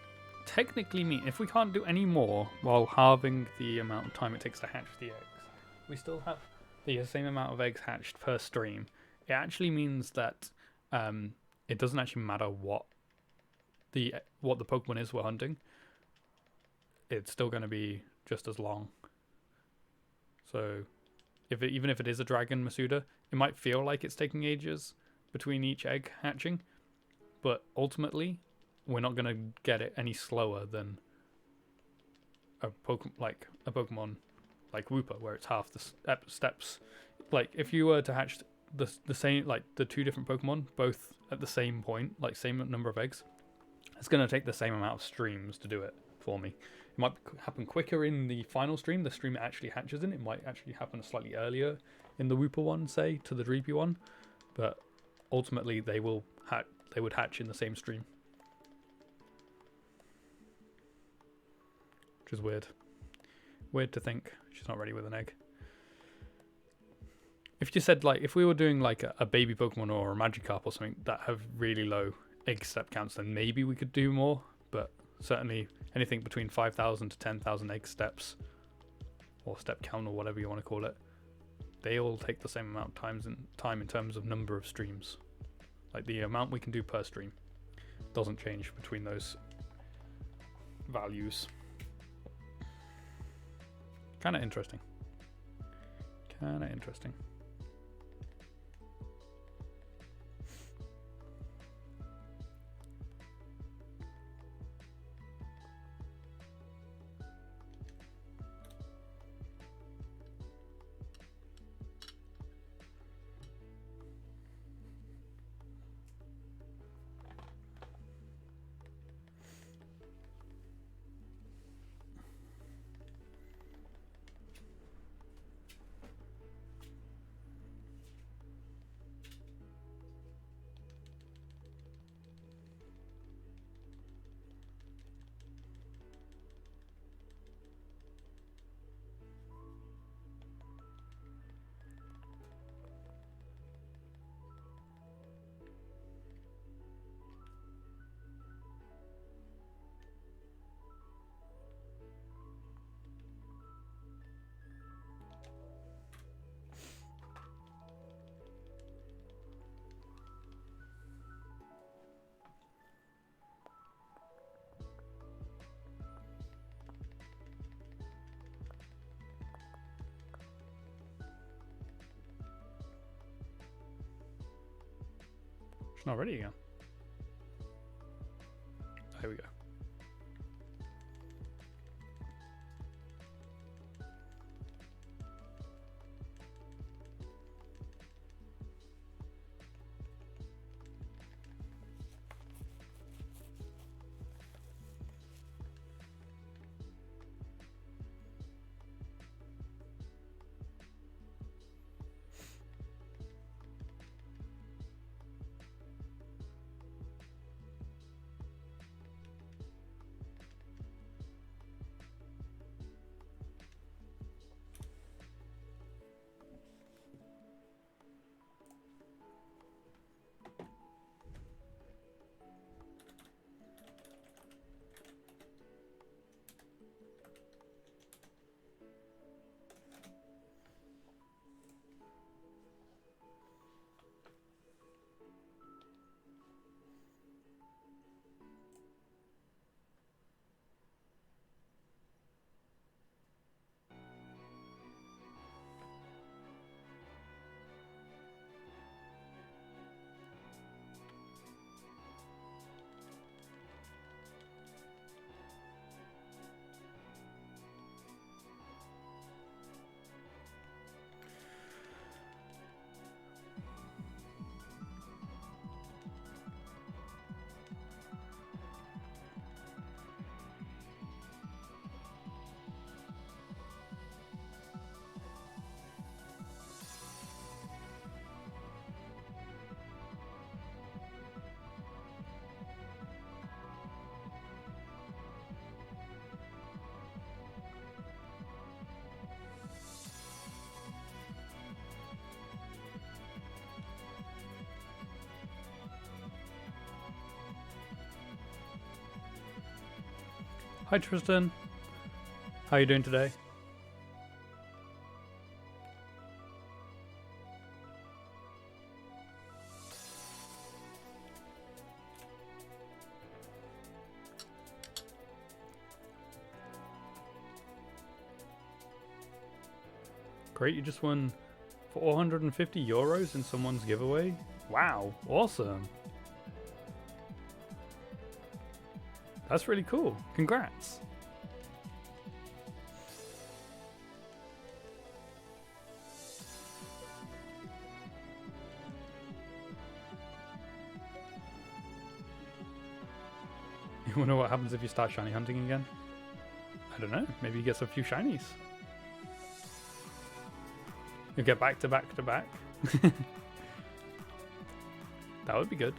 Speaker 1: technically means if we can't do any more while halving the amount of time it takes to hatch the eggs, we still have the same amount of eggs hatched per stream. It actually means that it doesn't actually matter what the Pokemon is we're hunting. It's still going to be just as long. So even if it is a Dragon Masuda, it might feel like it's taking ages between each egg hatching, but ultimately we're not going to get it any slower than a Pokemon like Wooper, where it's half the steps. Like if you were to hatch the same, like the two different Pokemon both at the same point, like same number of eggs, it's going to take the same amount of streams to do it for me. It might happen quicker in the final stream, the stream it actually hatches in. It might actually happen slightly earlier in the Wooper one, say, to the Dreepy one, but ultimately they would hatch in the same stream. Which is weird. Weird to think she's not ready with an egg. If you said, like, if we were doing like a baby Pokemon or a Magikarp or something that have really low egg step counts, then maybe we could do more. But certainly anything between 5,000 to 10,000 egg steps, or step count, or whatever you want to call it, they all take the same amount of time in terms of number of streams. Like the amount we can do per stream doesn't change between those values. Kind of interesting. It's not ready again. There we go. Hi Tristan. How are you doing today? Great, you just won 450 euros in someone's giveaway. Wow, awesome. That's really cool. Congrats. You wonder what happens if you start shiny hunting again? I don't know. Maybe you get a few shinies. You get back to back to back. That would be good.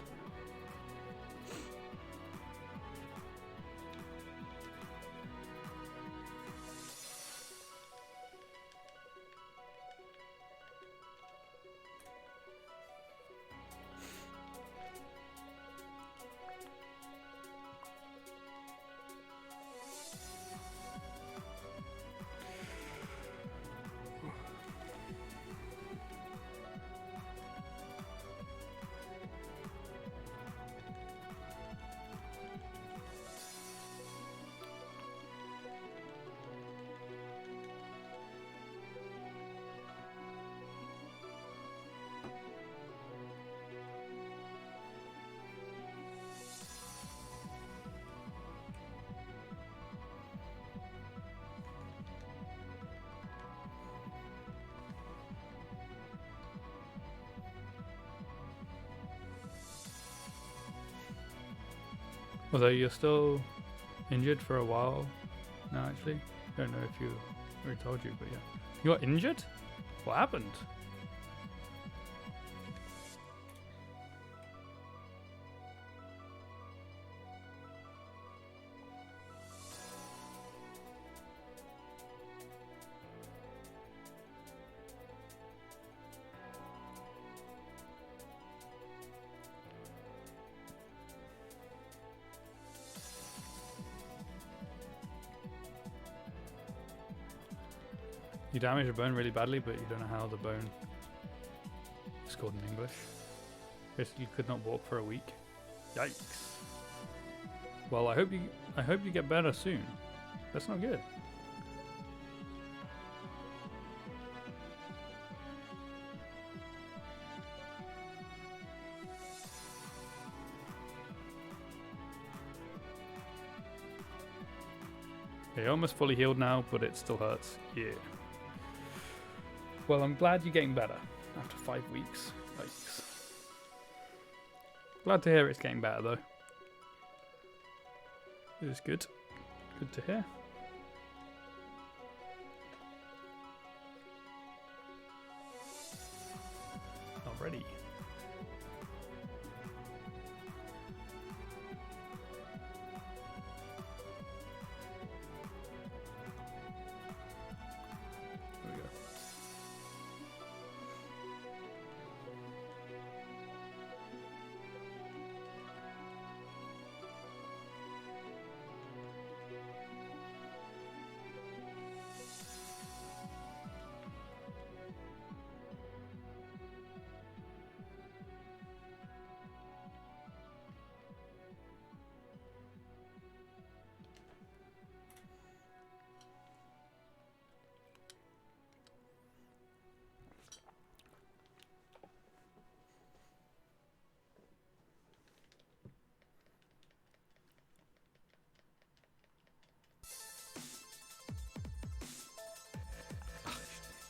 Speaker 1: Although you're still injured for a while now, actually. I don't know if you already told you, but yeah. You got injured? What happened? You damaged your bone really badly, but you don't know how the bone is called in English. Basically, you could not walk for a week. Yikes. Well, I hope you get better soon. That's not good. Okay, you're almost fully healed now, but it still hurts. Yeah. Well, I'm glad you're getting better after 5 weeks. Yikes. Glad to hear it's getting better, though. It is good. Good to hear. Already. There we go.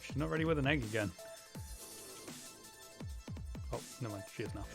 Speaker 1: She's not ready with an egg again. Oh, never mind. She is now.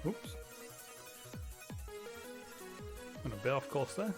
Speaker 1: Oops. Went a bit off course there.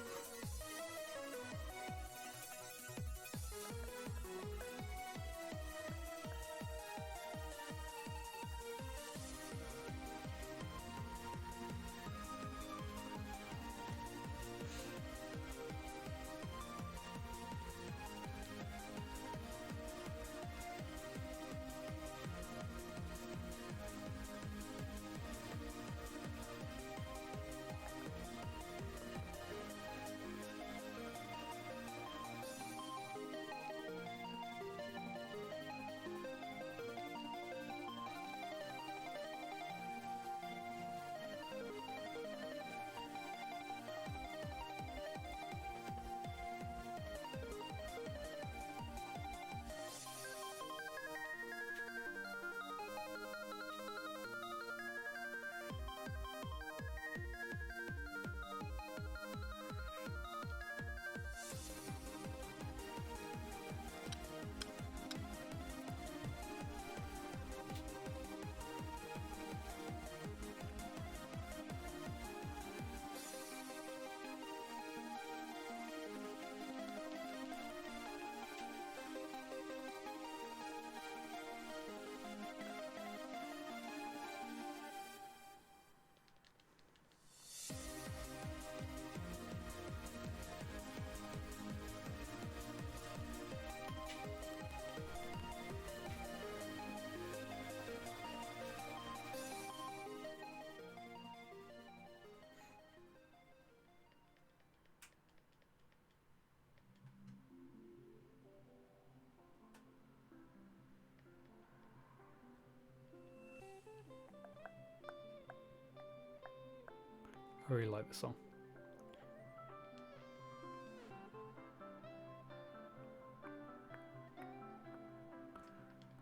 Speaker 1: I really like this song.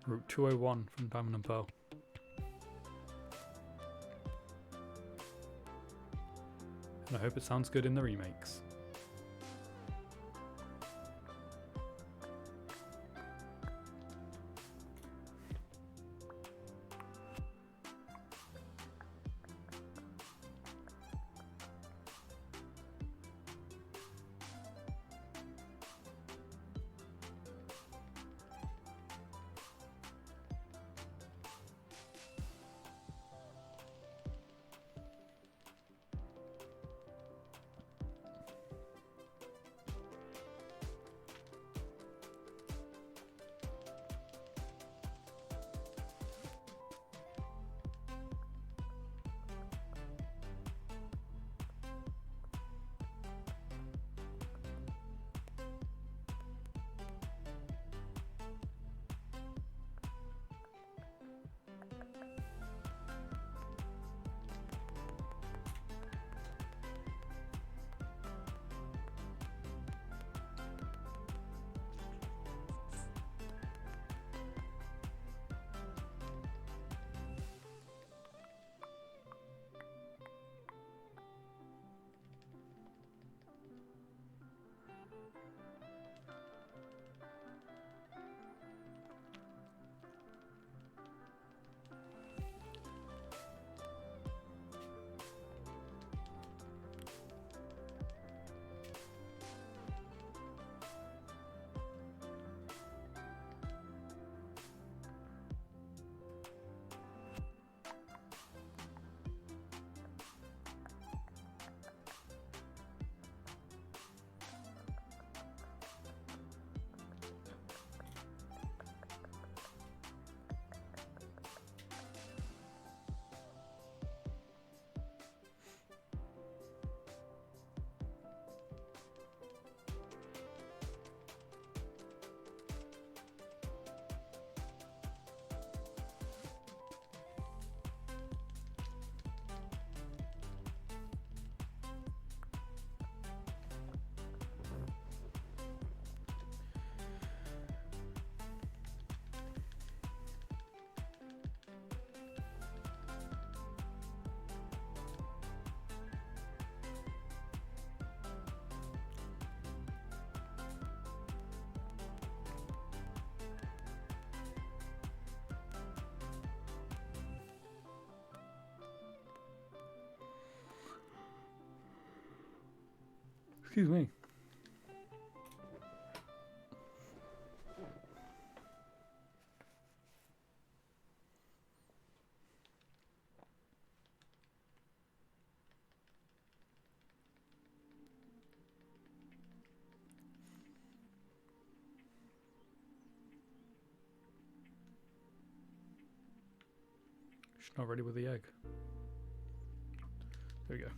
Speaker 1: Route 201 from Diamond and Pearl. And I hope it sounds good in the remakes. Excuse me. She's not ready with the egg. There we go.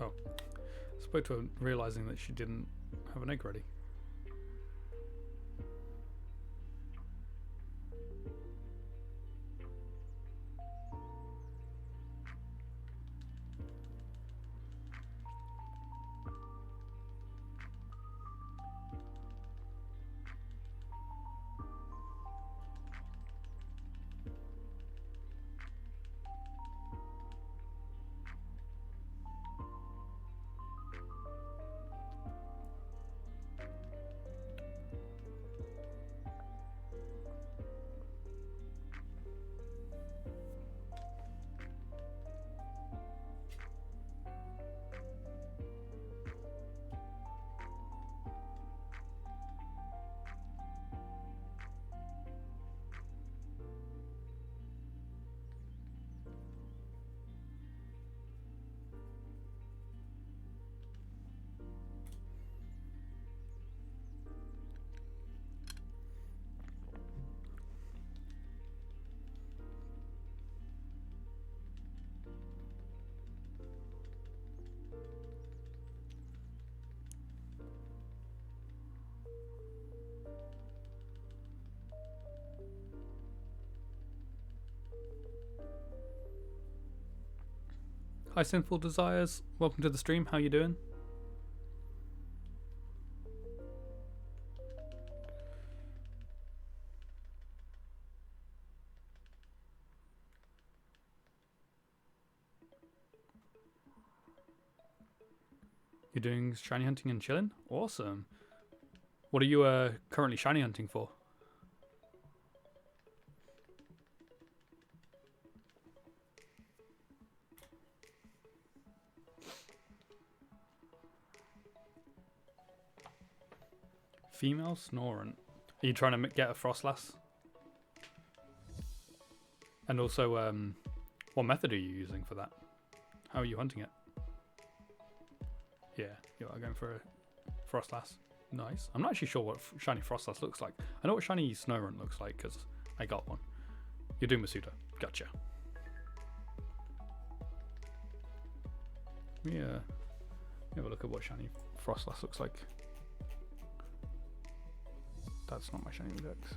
Speaker 1: Oh, spoke to her realizing that she didn't have an egg ready. Hi Sinful Desires, welcome to the stream, how you doing? You're doing shiny hunting and chilling? Awesome. What are you currently shiny hunting for? Female Snorunt. Are you trying to get a Frostlass? And also, what method are you using for that? How are you hunting it? Yeah, you are going for a Frostlass. Nice. I'm not actually sure what shiny Frostlass looks like. I know what shiny Snorunt looks like because I got one. You're doing Masuda. Gotcha. Let me have a look at what shiny Frostlass looks like. That's not my shiny Dex.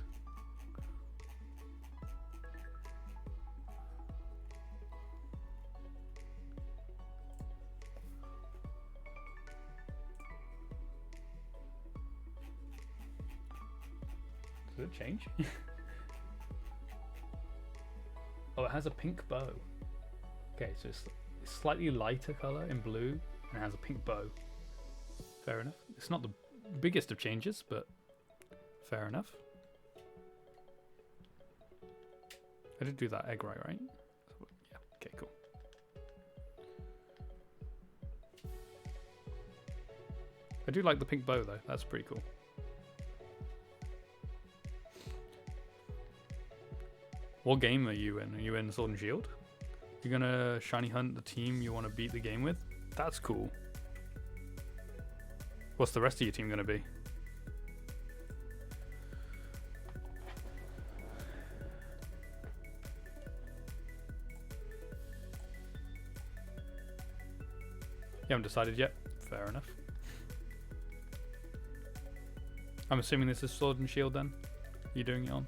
Speaker 1: Does it change? Oh, it has a pink bow. Okay, so it's slightly lighter color in blue and it has a pink bow. Fair enough. It's not the biggest of changes, but fair enough. I did do that egg right? Yeah, okay, cool. I do like the pink bow though, that's pretty cool. What game are you in? Are you in Sword and Shield? You're gonna shiny hunt the team you want to beat the game with? That's cool. What's the rest of your team gonna be? You haven't decided yet? Fair enough. I'm assuming this is Sword and Shield then? You're doing it on?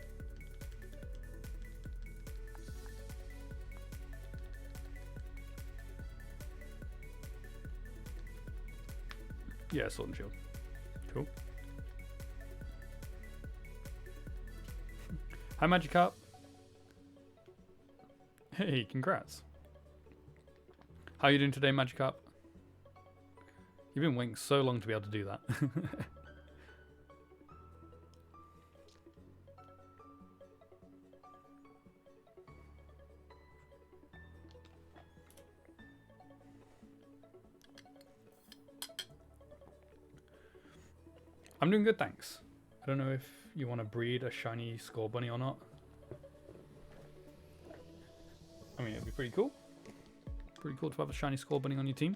Speaker 1: Yeah, Sword and Shield. Cool. Hi, Magikarp. Hey, congrats. How are you doing today, Magikarp? You've been waiting so long to be able to do that. I'm doing good, thanks. I don't know if you want to breed a shiny Scorbunny or not. I mean, it'd be pretty cool. Pretty cool to have a shiny Scorbunny on your team.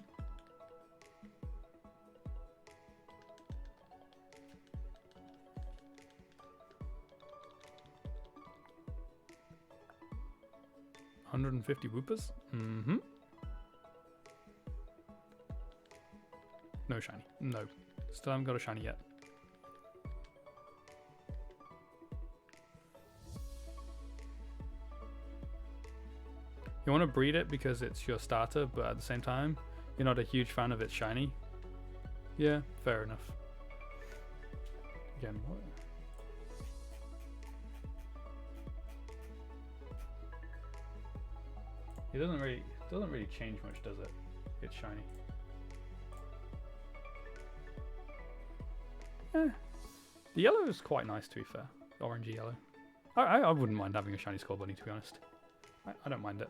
Speaker 1: $150 Woopas? Mm-hmm. No shiny. No. Still haven't got a shiny yet. You want to breed it because it's your starter, but at the same time, you're not a huge fan of its shiny. Yeah, fair enough. Again, what? It doesn't really change much, does it? It's shiny. The yellow is quite nice, to be fair. Orangey yellow. I wouldn't mind having a shiny Scorbunny, to be honest. I don't mind it.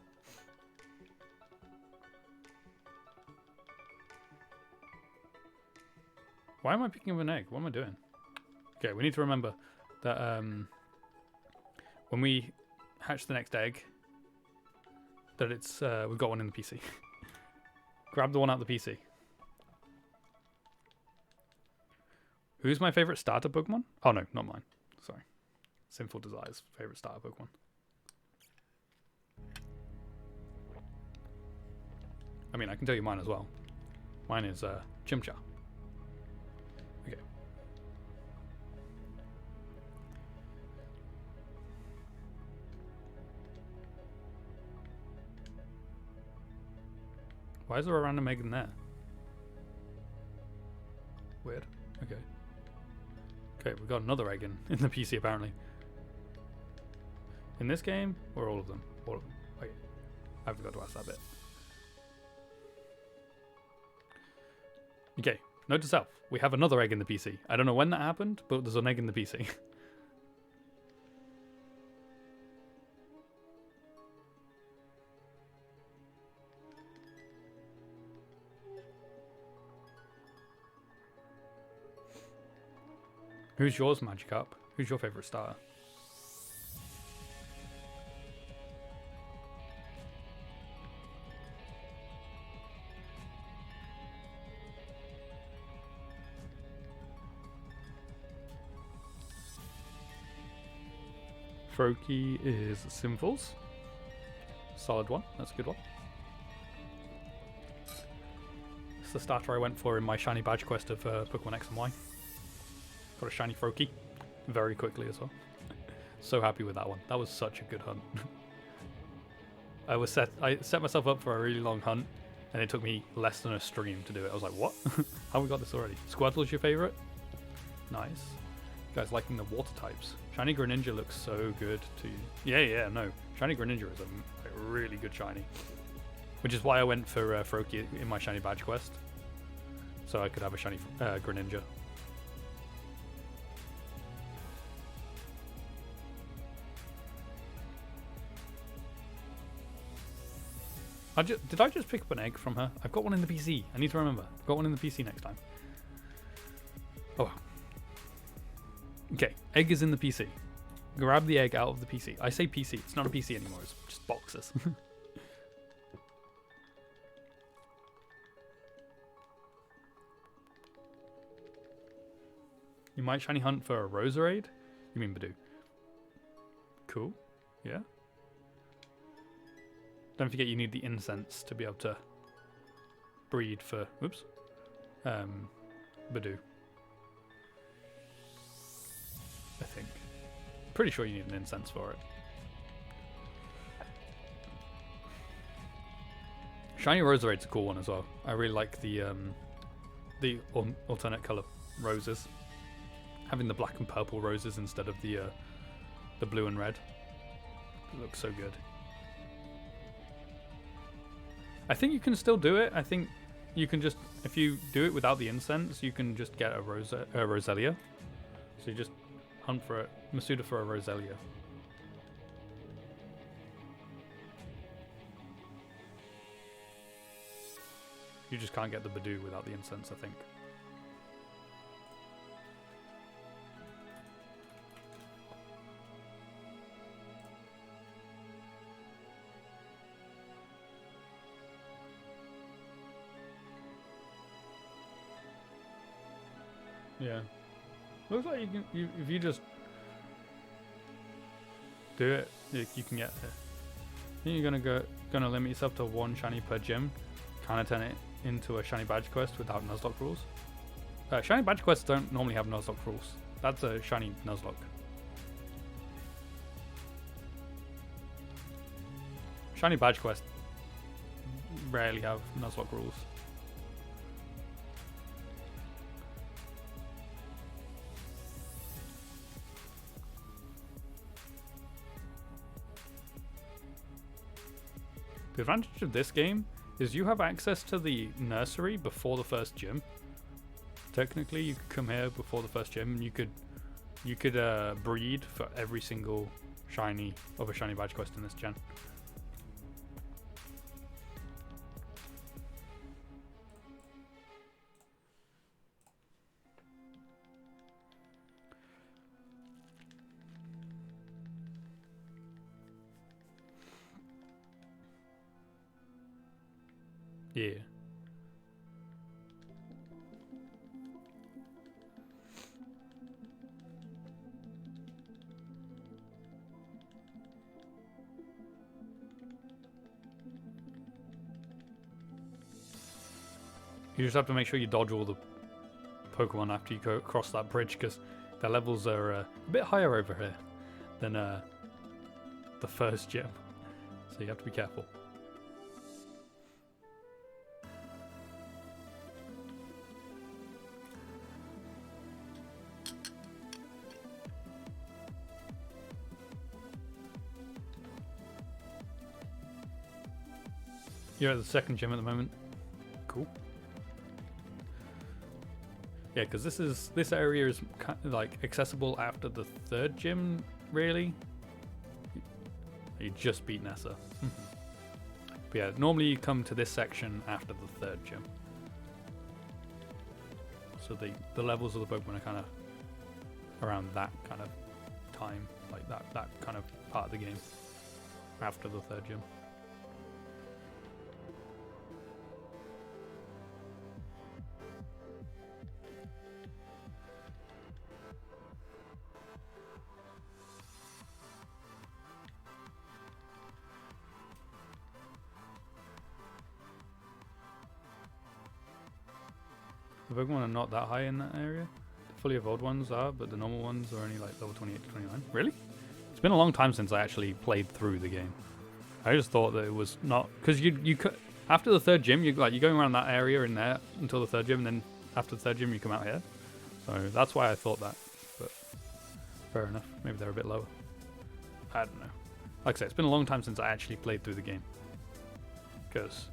Speaker 1: Why am I picking up an egg? What am I doing? Okay, we need to remember that when we hatch the next egg, that it's we've got one in the PC. Grab the one out of the PC. Who's my favorite starter Pokemon? Oh no, not mine. Sorry. Sinful Desire's favorite starter Pokemon. I mean, I can tell you mine as well. Mine is Chimchar. Okay. Why is there a random egg in there? Weird. Okay. Okay, we've got another egg in the PC apparently. In this game, or all of them? All of them. Okay. I forgot to ask that bit. Okay, note to self. We have another egg in the PC. I don't know when that happened, but there's an egg in the PC. Who's yours, Magikarp? Who's your favorite starter? Froakie is Sinful's. Solid one. That's a good one. It's the starter I went for in my shiny badge quest of Pokemon X and Y. Got a shiny Froakie very quickly as well. So happy with that one. That was such a good hunt. I set myself up for a really long hunt, and it took me less than a stream to do it. I was like, what? How have we got this already? Squirtle's your favorite? Nice. You guys liking the water types? Shiny Greninja looks so good too. Yeah, no. Shiny Greninja is a really good shiny. Which is why I went for Froakie in my shiny badge quest. So I could have a shiny Greninja. Did I just pick up an egg from her? I've got one in the PC. I need to remember. I've got one in the PC next time. Oh. Okay, egg is in the PC. Grab the egg out of the PC. I say PC. It's not a PC anymore. It's just boxes. You might shiny hunt for a Roserade? You mean Badoo? Cool. Yeah. Don't forget you need the incense to be able to breed for, whoops, Badoo. I think. Pretty sure you need an incense for it. Shiny Roserade's a cool one as well. I really like the the alternate color roses, having the black and purple roses instead of the blue and red. It looks so good. I think you can still do it. I think you can just, if you do it without the incense, you can just get a Roselia. So you just hunt for Masuda for a Roselia. You just can't get the Budew without the incense, I think. Yeah. Looks like you can, if you just do it, you can get it. I think you're gonna limit yourself to one shiny per gym, kind of turn it into a shiny badge quest without Nuzlocke rules. Shiny badge quests don't normally have Nuzlocke rules. That's a shiny Nuzlocke. Shiny badge quests rarely have Nuzlocke rules. The advantage of this game is you have access to the nursery before the first gym. Technically, you could come here before the first gym, and you could breed for every single shiny of a shiny badge quest in this gen. Yeah. You just have to make sure you dodge all the Pokemon after you go across that bridge, because their levels are a bit higher over here than the first gym. So you have to be careful. You're at the second gym at the moment. Cool. Yeah, because this area is kind of like accessible after the third gym, really. You just beat Nessa. But yeah, normally you come to this section after the third gym. So the levels of the Pokemon are kind of around that kind of time, like that kind of part of the game after the third gym. The Pokemon are not that high in that area. The fully evolved ones are, but the normal ones are only like level 28 to 29. Really? It's been a long time since I actually played through the game. I just thought that it was not, because you could, after the third gym, you're going around that area in there until the third gym, and then after the third gym you come out here. So that's why I thought that. But fair enough. Maybe they're a bit lower. I don't know. Like I said, it's been a long time since I actually played through the game, because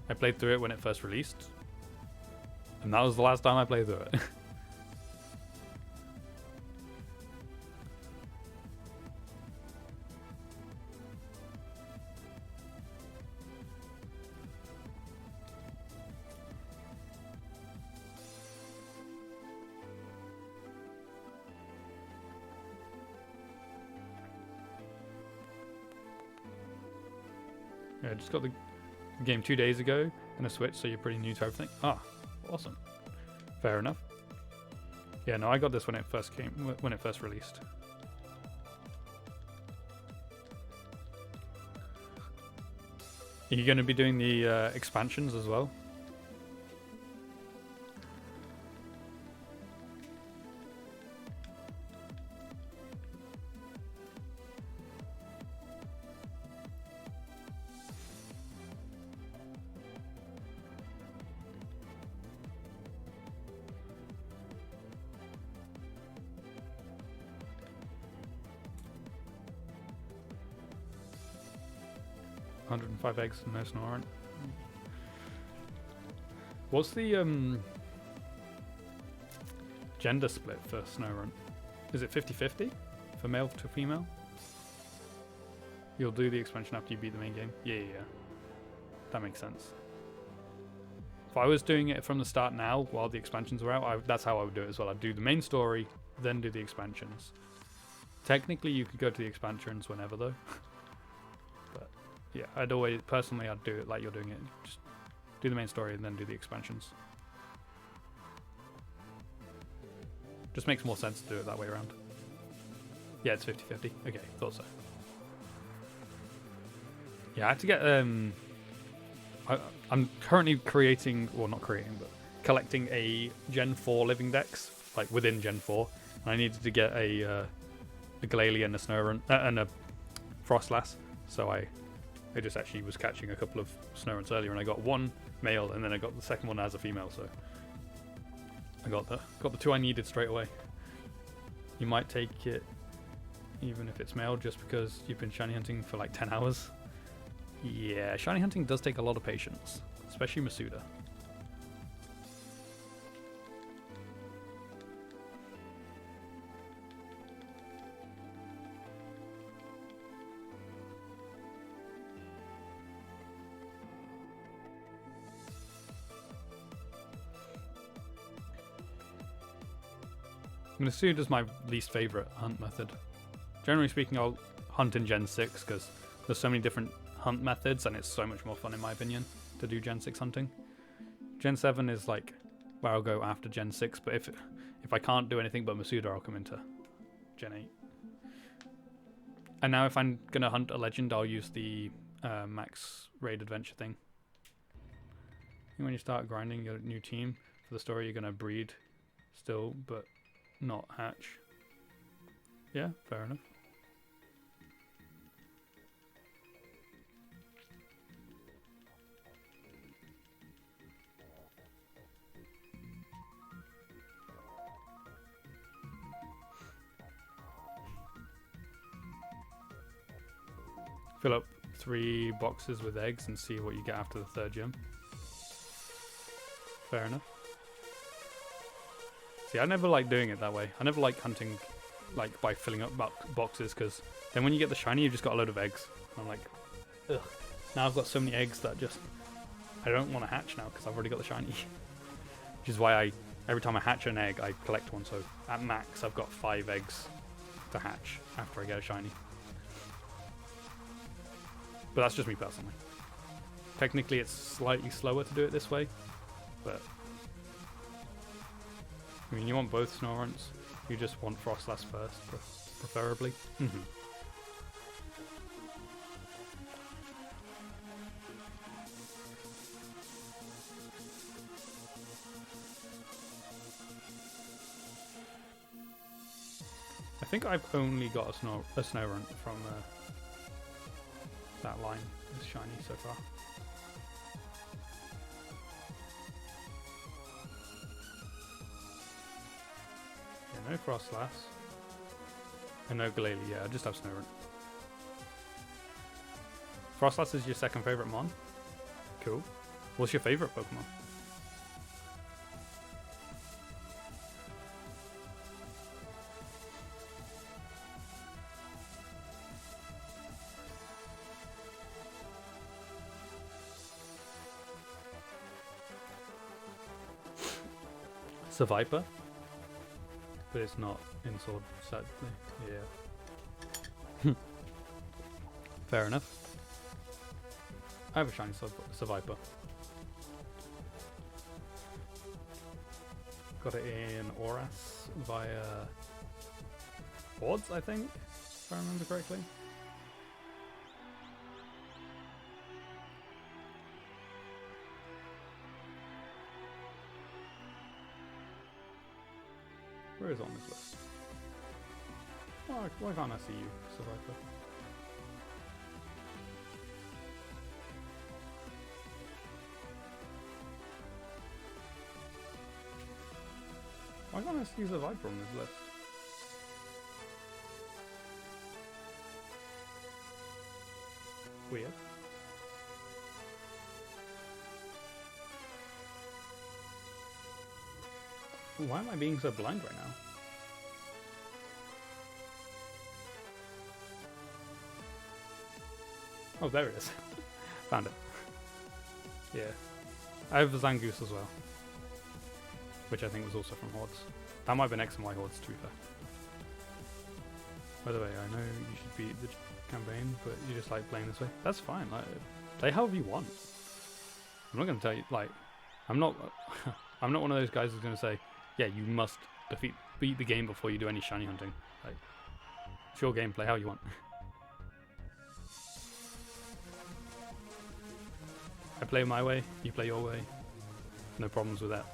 Speaker 1: I played through it when it first released. And that was the last time I played through it. Yeah, I just got the game 2 days ago and a Switch, so you're pretty new to everything. Ah, awesome. Fair enough. Yeah, no, I got this when it first released. Are you going to be doing the expansions as well? 105 eggs, no Snorunt. What's the gender split for Snorunt? Is it 50-50 for male to female? You'll do the expansion after you beat the main game? Yeah. That makes sense. If I was doing it from the start now, while the expansions were out, that's how I would do it as well. I'd do the main story, then do the expansions. Technically, you could go to the expansions whenever, though. But, yeah, I'd do it like you're doing it. Just do the main story and then do the expansions. Just makes more sense to do it that way around. Yeah, it's 50-50. Okay, thought so. Yeah, I had to get... I'm currently collecting a Gen 4 living dex, like within Gen 4. And I needed to get a Glalie and a Snorunt, and a Frostlass. So I just actually was catching a couple of Snurunts earlier, and I got one male, and then I got the second one as a female. So I got the two I needed straight away. You might take it even if it's male, just because you've been shiny hunting for like 10 hours. Yeah, shiny hunting does take a lot of patience, especially Masuda. Masuda's my least favorite hunt method. Generally speaking, I'll hunt in Gen 6 because there's so many different hunt methods and it's so much more fun in my opinion to do Gen 6 hunting. Gen 7 is like where I'll go after Gen 6, but if I can't do anything but Masuda, I'll come into Gen 8. And now if I'm going to hunt a legend, I'll use the max raid adventure thing. When you start grinding your new team for the story, you're going to breed still, but not hatch. Yeah, fair enough. Fill up 3 boxes with eggs and see what you get after the 3rd gym. Fair enough. See, I never like doing it that way. I never like hunting like by filling up boxes, because then when you get the shiny, you've just got a load of eggs. I'm like, ugh. Now I've got so many eggs that I don't want to hatch now because I've already got the shiny. Which is why every time I hatch an egg, I collect one. So at max, I've got 5 eggs to hatch after I get a shiny. But that's just me personally. Technically, it's slightly slower to do it this way, but I mean, you want both Snorunts. You just want Frostlass first, preferably. I think I've only got a Snorunt from that line is shiny so far. Yeah, no Frostlass. And no Glalie, yeah, I just have Snorunt. Frostlass is your second favourite mon? Cool. What's your favourite Pokemon? Seviper, but it's not in Sword, sadly. Yeah. Fair enough. I have a shiny Seviper. Got it in Oras via Hordes, I think, if I remember correctly. Where is it on this list? Oh, why can't I see you, Seviper? Why can't I see Seviper on this list? Weird. Why am I being so blind right now? Oh, there it is. Found it. Yeah. I have the Zangoose as well, which I think was also from Hordes. That might have been X and Y Hordes, to be fair. By the way, I know you should beat the campaign, but you just like playing this way. That's fine. Like, play however you want. I'm not going to tell you, like, I'm not I'm not one of those guys who's going to say, yeah, you must beat the game before you do any shiny hunting. Like, it's your game, play how you want. I play my way, you play your way. No problems with that.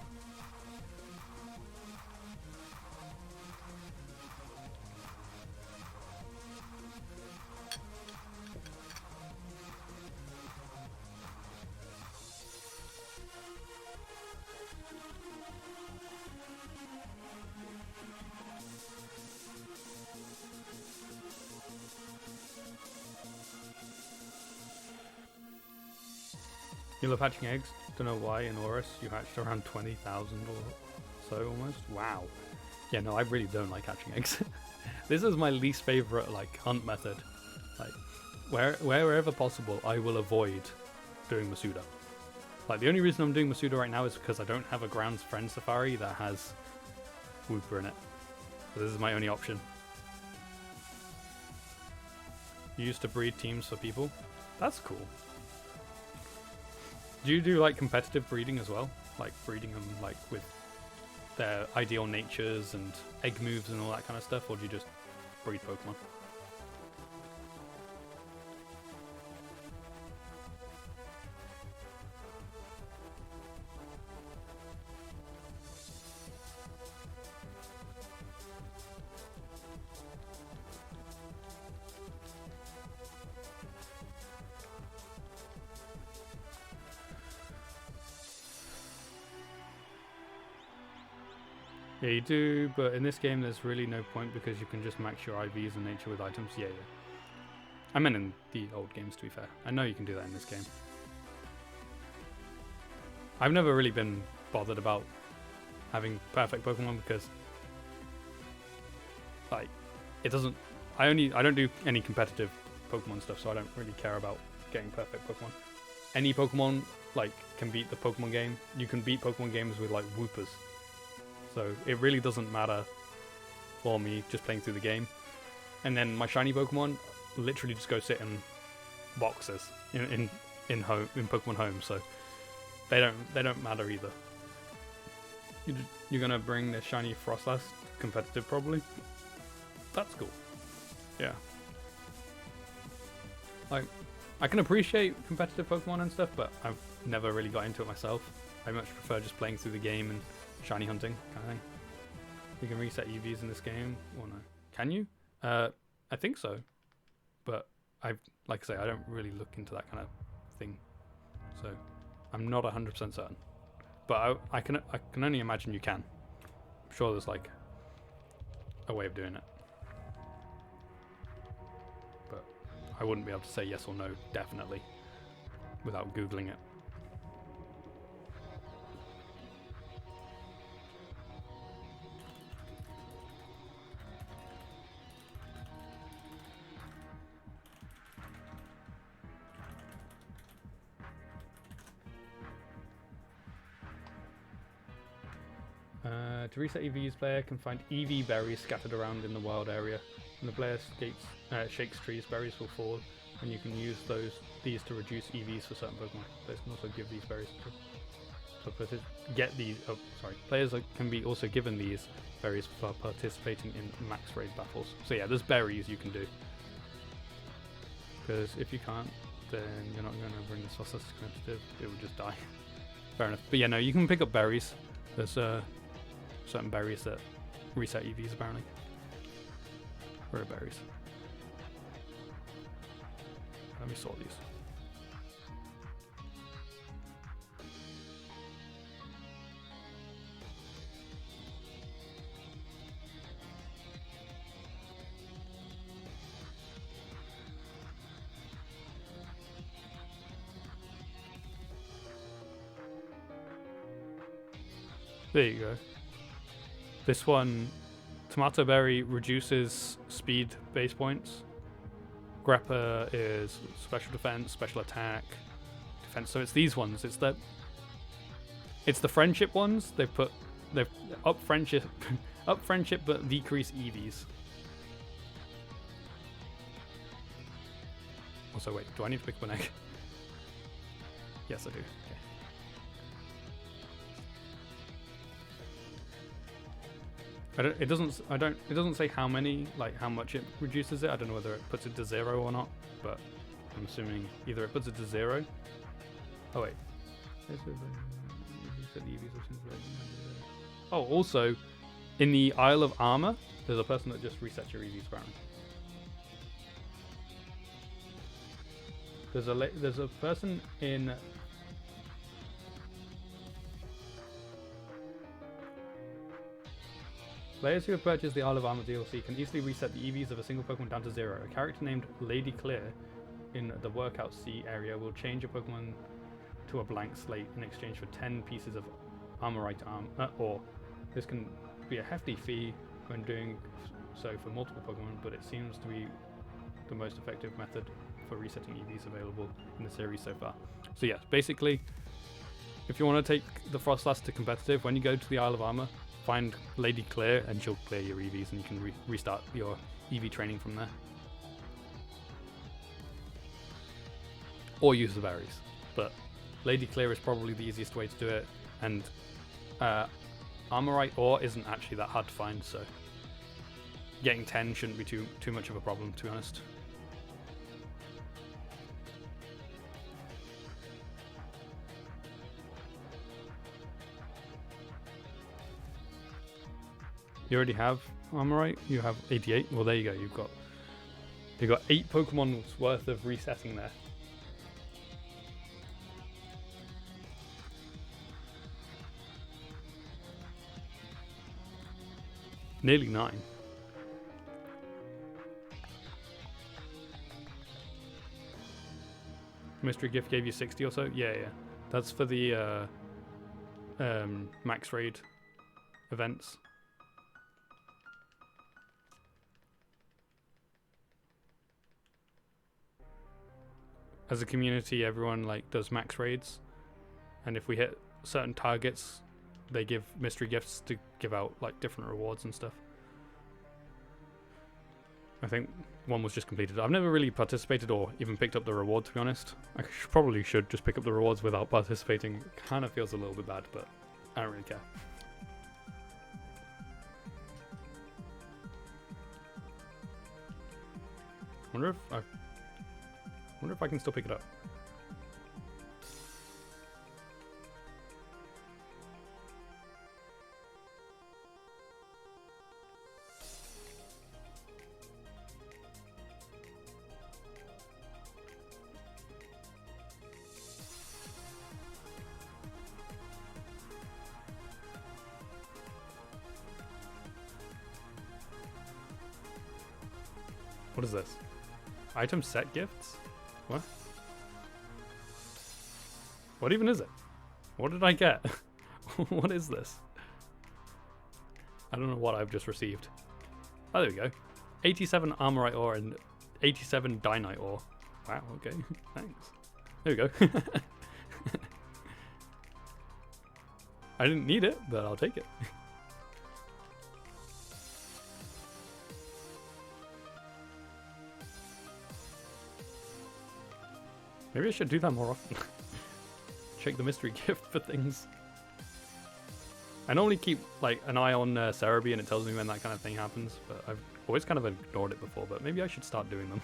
Speaker 1: You love hatching eggs? Don't know why in Aurus you hatched around 20,000 or so almost. Wow. Yeah, no, I really don't like hatching eggs. This is my least favorite like hunt method. Like wherever possible, I will avoid doing Masuda. Like the only reason I'm doing Masuda right now is because I don't have a Grounds Friend Safari that has Wooper in it. So this is my only option. You used to breed teams for people? That's cool. Do you do like competitive breeding as well? Like breeding them like with their ideal natures and egg moves and all that kind of stuff, or do you just breed Pokemon? Yeah, you do, but in this game there's really no point because you can just max your IVs and nature with items. Yeah. I meant in the old games, to be fair. I know you can do that in this game. I've never really been bothered about having perfect Pokemon because, like, it doesn't... I don't do any competitive Pokemon stuff, so I don't really care about getting perfect Pokemon. Any Pokemon, like, can beat the Pokemon game. You can beat Pokemon games with, like, Woopers. So it really doesn't matter for me just playing through the game. And then my shiny Pokemon literally just go sit in boxes in Pokemon Home, so they don't matter either. You're gonna bring the shiny Frostlass competitive probably. That's cool. Yeah. Like, I can appreciate competitive Pokemon and stuff, but I've never really got into it myself. I much prefer just playing through the game and shiny hunting kind of thing. You can reset EVs in this game, or no? Can you? I think so, but like I say, I don't really look into that kind of thing, so I'm not 100% certain. But I can only imagine you can. I'm sure there's like a way of doing it, but I wouldn't be able to say yes or no definitely without googling it. To reset EVs, player can find EV berries scattered around in the wild area. When the player shakes trees, berries will fall, and you can use these to reduce EVs for certain Pokemon. Players can also give these berries Players can be also given these berries for participating in max raid battles. So yeah, there's berries you can do. Because if you can't, then you're not going to bring the Frostlass competitive. It will just die. Fair enough. But yeah, no, you can pick up berries. There's certain berries that reset EVs apparently. Where are berries? Let me sort these. There you go. This one, Tomato Berry reduces speed base points. Grappa is special defense, special attack, defense. So it's these ones. It's the friendship ones. They've up friendship, up friendship, but decrease EVs. Also, wait, do I need to pick up an egg? Yes, I do. Okay. It doesn't say how many, like how much it reduces it. I don't know whether it puts it to 0 or not, but I'm assuming either it puts it to 0. Oh wait. Oh, also, in the Isle of Armor, there's a person that just resets your EVs apparently. There's a person in players who have purchased the Isle of Armor DLC can easily reset the EVs of a single Pokemon down to 0. A character named Lady Clear in the Workout Sea area will change a Pokemon to a blank slate in exchange for 10 pieces of Armorite ore. This can be a hefty fee when doing so for multiple Pokemon, but it seems to be the most effective method for resetting EVs available in the series so far. So yeah, basically, if you want to take the Froslass to competitive, when you go to the Isle of Armor, find Lady Clear and she'll clear your EVs and you can restart your EV training from there. Or use the berries. But Lady Clear is probably the easiest way to do it, and Armorite ore isn't actually that hard to find, so getting 10 shouldn't be too much of a problem, to be honest. You already have Armorite. You have 88. Well, there you go. You've got 8 Pokemon's worth of resetting there. Nearly 9. Mystery gift gave you 60 or so. Yeah. That's for the max raid events. As a community, everyone does max raids, and if we hit certain targets, they give mystery gifts to give out different rewards and stuff. I think one was just completed. I've never really participated or even picked up the reward, to be honest. I probably should just pick up the rewards without participating. It kind of feels a little bit bad, but I don't really care. Wonder if I can still pick it up. What is this? Item set gifts? What? What even is it? What did I get? What is this? I don't know what I've just received. Oh, there we go. 87 Armorite ore and 87 Dynite ore. Wow, okay. Thanks. There we go. I didn't need it, but I'll take it. Maybe I should do that more often. Check the mystery gift for things. I normally keep an eye on Cerebi and it tells me when that kind of thing happens, but I've always kind of ignored it before, but maybe I should start doing them.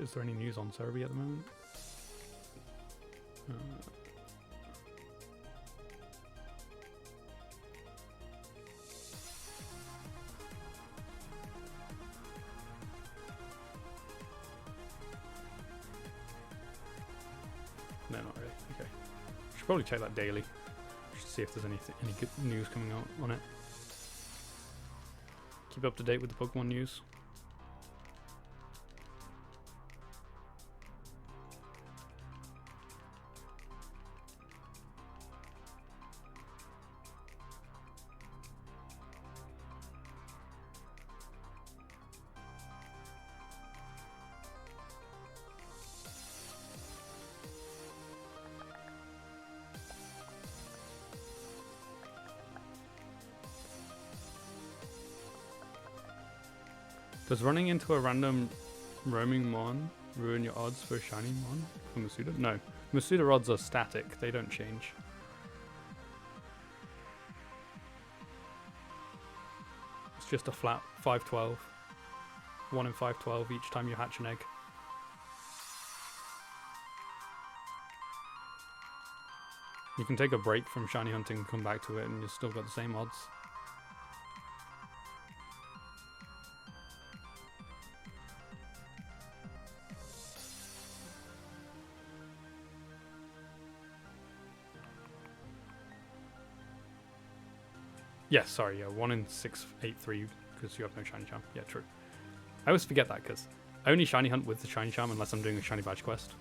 Speaker 1: Is there any news on Cerebi at the moment? Should probably check that daily. Just see if there's any good news coming out on it. Keep up to date with the Pokemon news. Does running into a random roaming Mon ruin your odds for a shiny Mon for Masuda? No. Masuda odds are static, they don't change. It's just a flat 512. 1 in 512 each time you hatch an egg. You can take a break from shiny hunting and come back to it and you've still got the same odds. Yes, sorry, yeah, 1 in 683 because you have no shiny charm. Yeah, true. I always forget that because I only shiny hunt with the shiny charm unless I'm doing a shiny badge quest.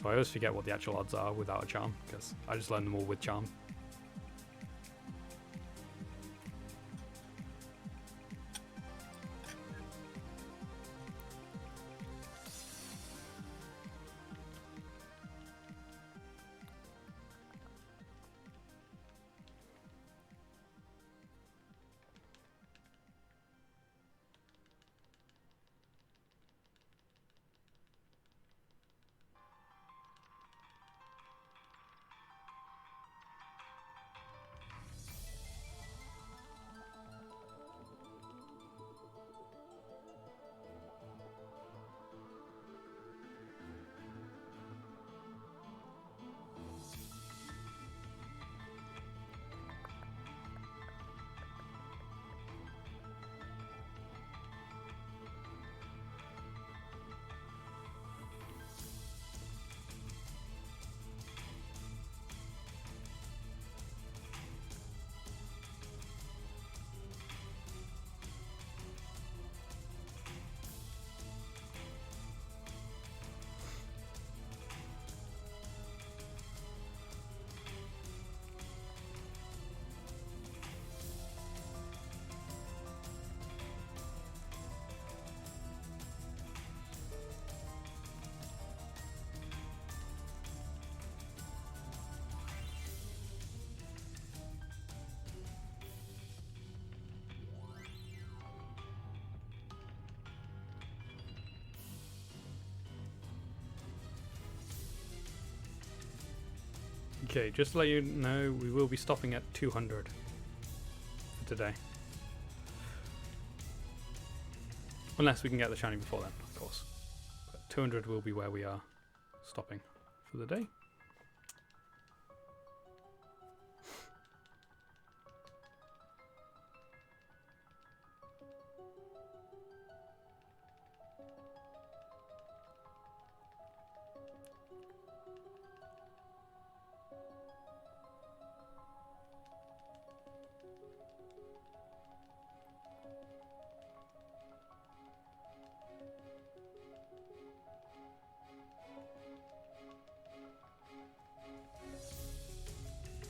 Speaker 1: So I always forget what the actual odds are without a charm because I just learn them all with charm. Okay, just to let you know, we will be stopping at 200 for today. Unless we can get the shiny before then, of course. But 200 will be where we are stopping for the day.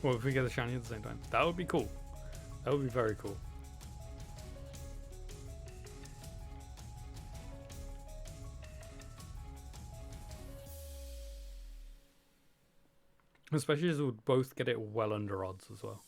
Speaker 1: Well, if we get the shiny at the same time, that would be cool. That would be very cool. Especially as we would both get it well under odds as well.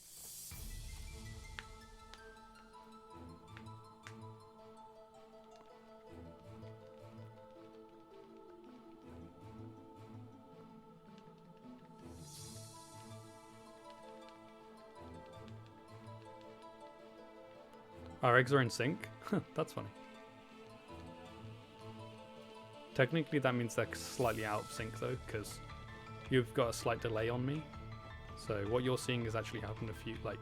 Speaker 1: Our eggs are in sync? That's funny. Technically that means they're slightly out of sync though, because you've got a slight delay on me. So what you're seeing has actually happened a few, like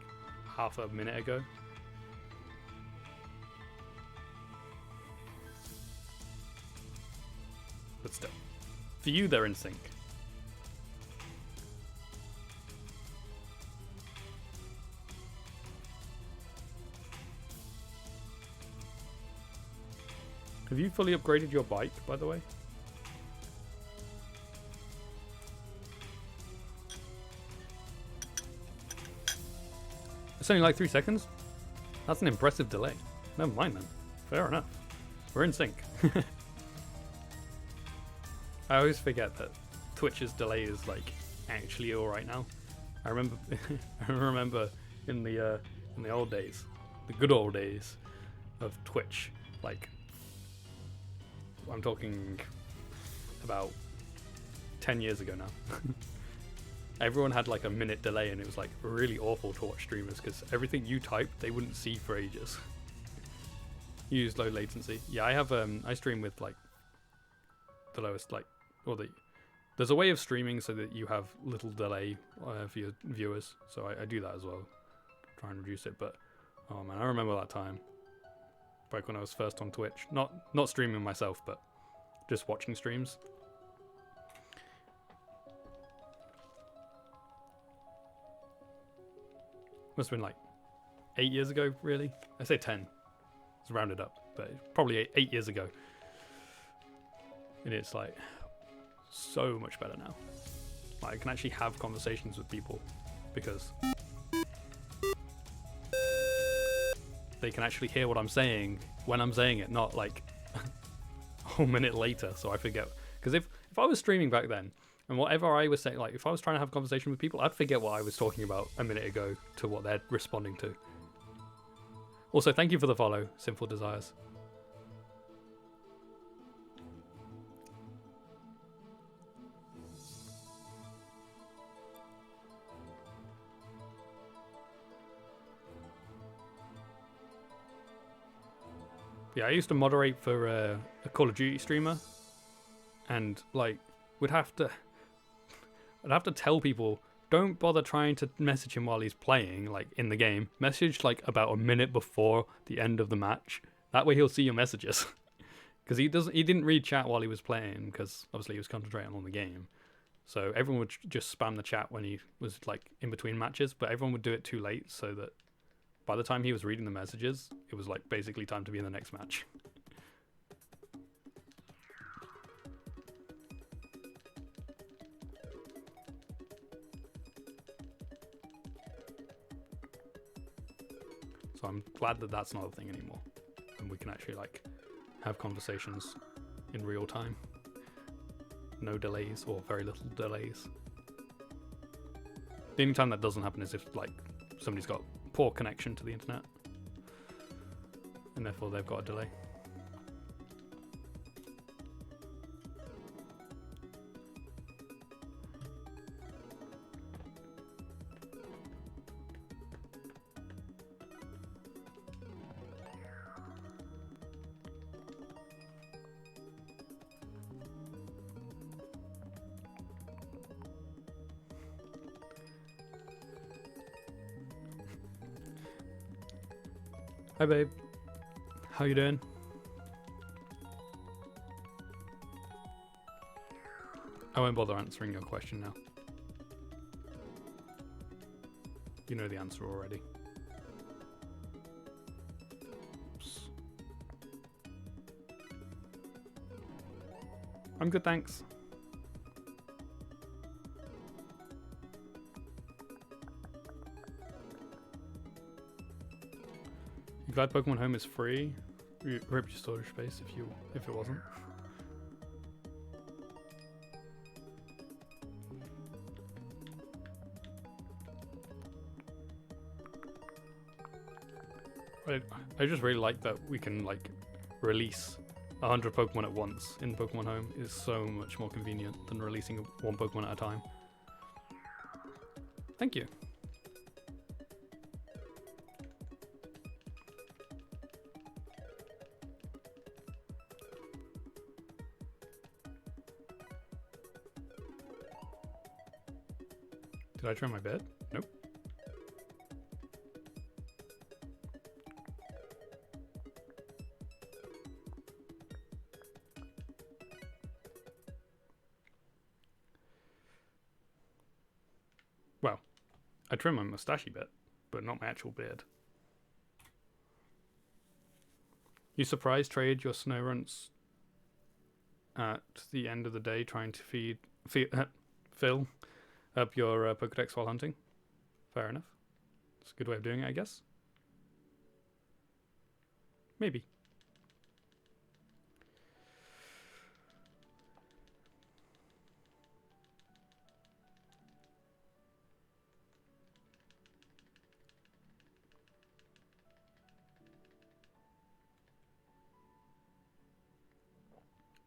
Speaker 1: half a minute ago. But still, for you they're in sync. Have you fully upgraded your bike, by the way? It's only like 3 seconds? That's an impressive delay. Never mind then. Fair enough. We're in sync. I always forget that Twitch's delay is like actually alright now. I remember I remember in the old days, the good old days of Twitch, like I'm talking about 10 years ago now. Everyone had like a minute delay, and it was like really awful to watch streamers because everything you typed they wouldn't see for ages. You use low latency. Yeah, I have I stream with like the lowest there's a way of streaming so that you have little delay for your viewers, so I do that as well, try and reduce it. But oh man, I remember that time back when I was first on Twitch, not streaming myself but just watching streams. Must have been like 8 years ago, really. I say 10. It's rounded up, but probably 8 years ago. And it's like so much better now. Like, I can actually have conversations with people because they can actually hear what I'm saying when I'm saying it, not like a whole minute later. So I forget. Because if I was streaming back then, and whatever I was saying, like if I was trying to have a conversation with people, I'd forget what I was talking about a minute ago to what they're responding to. Also, thank you for the follow, Sinful Desires. Yeah, I used to moderate for a Call of Duty streamer, and like I'd have to tell people, don't bother trying to message him while he's playing, like in the game. Message like about a minute before the end of the match. That way he'll see your messages. Because he didn't read chat while he was playing, because obviously he was concentrating on the game. So everyone would just spam the chat when he was like in between matches, but everyone would do it too late so that by the time he was reading the messages, it was like basically time to be in the next match. So I'm glad that that's not a thing anymore, and we can actually like have conversations in real time. No delays or very little delays. The only time that doesn't happen is if like somebody's got poor connection to the internet, and therefore they've got a delay. Hi babe, how you doing? I won't bother answering your question now. You know the answer already. Oops. I'm good, thanks. You glad Pokemon Home is free? Rip your storage space if it wasn't. I just really like that we can like release 100 Pokemon at once in Pokemon Home. Is so much more convenient than releasing one Pokemon at a time. Thank you. Did I trim my bed? Nope. Well, I trim my moustache bit, but not my actual beard. You surprise trade your snow runs at the end of the day trying to fill up your Pokedex while hunting. Fair enough. It's a good way of doing it, I guess. Maybe.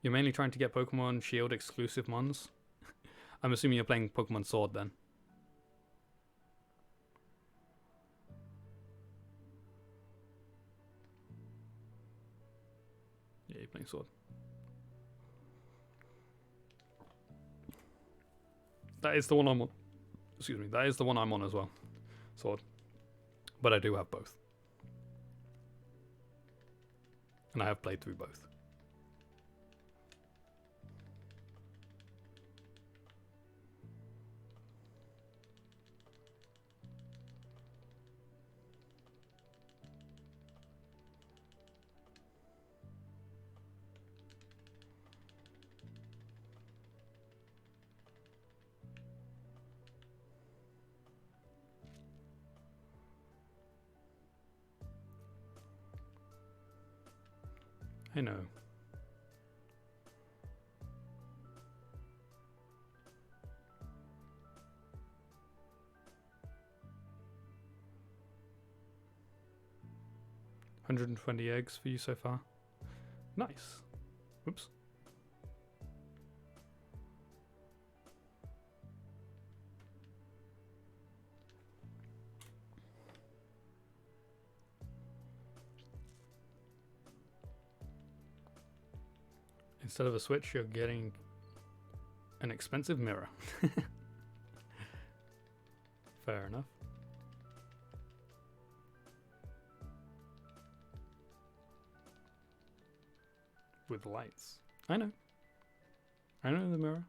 Speaker 1: You're mainly trying to get Pokemon Shield exclusive mons. I'm assuming you're playing Pokemon Sword then. Yeah, you're playing Sword. That is the one I'm on. Excuse me, that is the one I'm on as well. Sword. But I do have both. And I have played through both. I know. $120 eggs for you so far. Nice. Whoops. Instead of a Switch, you're getting an expensive mirror. Fair enough. With lights. I know. I know the mirror.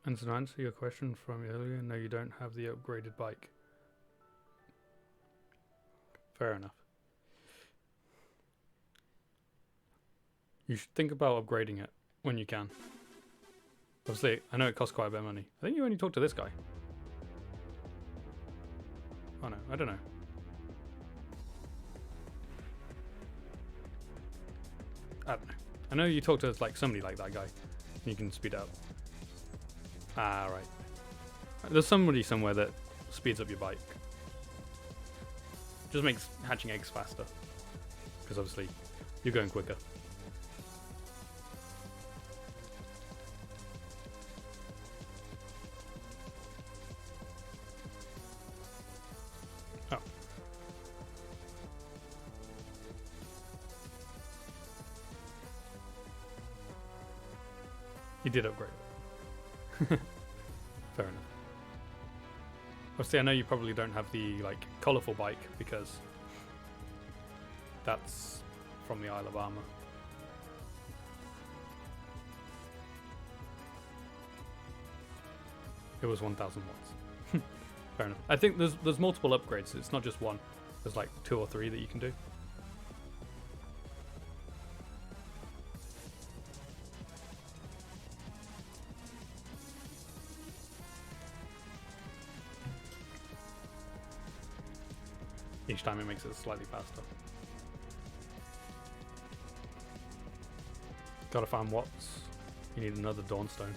Speaker 1: And to answer your question from earlier, no, you don't have the upgraded bike. Fair enough. You should think about upgrading it when you can. Obviously, I know it costs quite a bit of money. I think you only talked to this guy. Oh no, I don't know. I don't know. I know you talked to like somebody like that guy. You can speed it up. Ah, right. There's somebody somewhere that speeds up your bike. Just makes hatching eggs faster. Because obviously, you're going quicker. Oh. You did upgrade it. Fair enough. Obviously, I know you probably don't have the like colourful bike because that's from the Isle of Armor. It was 1,000 watts. Fair enough. I think there's multiple upgrades. It's not just one. There's like 2 or 3 that you can do. Each time it makes it slightly faster. Gotta find Watts. You need another Dawnstone.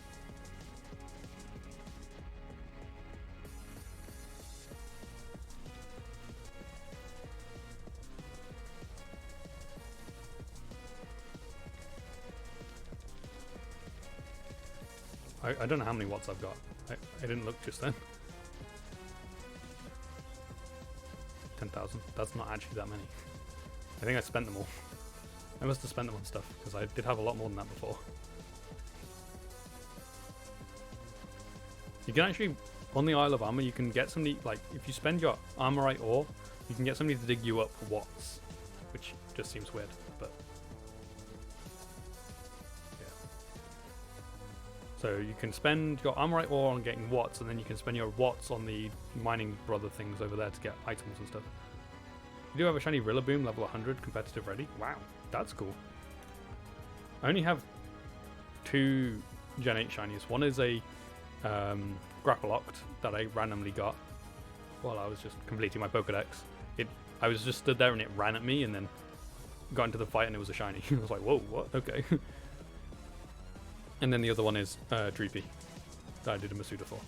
Speaker 1: I don't know how many Watts I've got. I didn't look just then. 10,000. That's not actually that many. I think I spent them all. I must have spent them on stuff, because I did have a lot more than that before. You can actually, on the Isle of Armor, you can get somebody, like, if you spend your Armorite ore, you can get somebody to dig you up for Watts, which just seems weird, but yeah. So you can spend your Armorite ore on getting Watts, and then you can spend your Watts on the mining brother things over there to get items and stuff. You do have a shiny Rillaboom, level 100, competitive ready. Wow, that's cool. I only have 2 Gen 8 shinies. One is a Grapploct that I randomly got while I was just completing my Pokedex. I was just stood there and it ran at me and then got into the fight and it was a shiny. I was like, whoa, what? Okay. And then the other one is Dreepy that I did a Masuda for.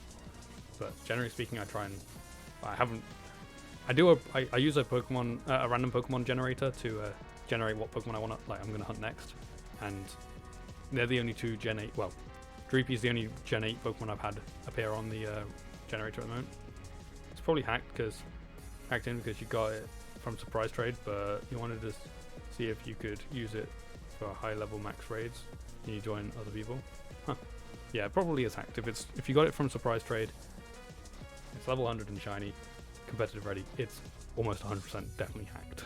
Speaker 1: But generally speaking, I try and I use a Pokemon, a random Pokemon generator to generate what Pokemon I'm gonna hunt next, and they're the only 2 Gen 8. Well, Dreepy is the only Gen 8 Pokemon I've had appear on the generator at the moment. It's probably hacked in because you got it from Surprise Trade, but you wanted to see if you could use it for high level max raids. Can you join other people? Huh. Yeah, it probably is hacked. If you got it from Surprise Trade, it's level 100 and shiny. Competitive ready, it's almost 100% definitely hacked.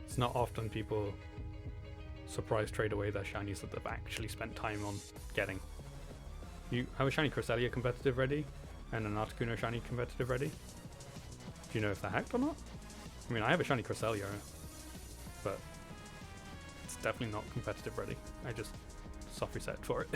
Speaker 1: It's not often people surprise trade away their shinies that they've actually spent time on getting. You have a shiny Cresselia competitive ready and an Articuno shiny competitive ready. Do you know if they're hacked or not? I mean, I have a shiny Cresselia, but it's definitely not competitive ready. I just soft reset for it.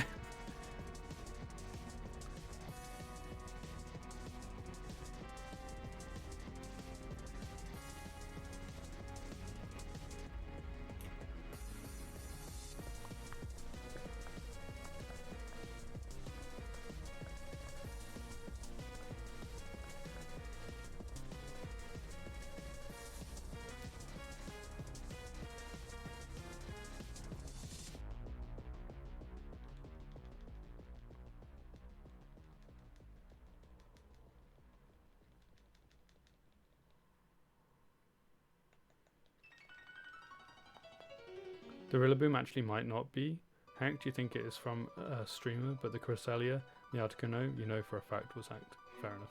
Speaker 1: The Rillaboom actually might not be hacked. You think it is from a streamer, but the Cresselia, the Articuno, you know for a fact was hacked. Fair enough.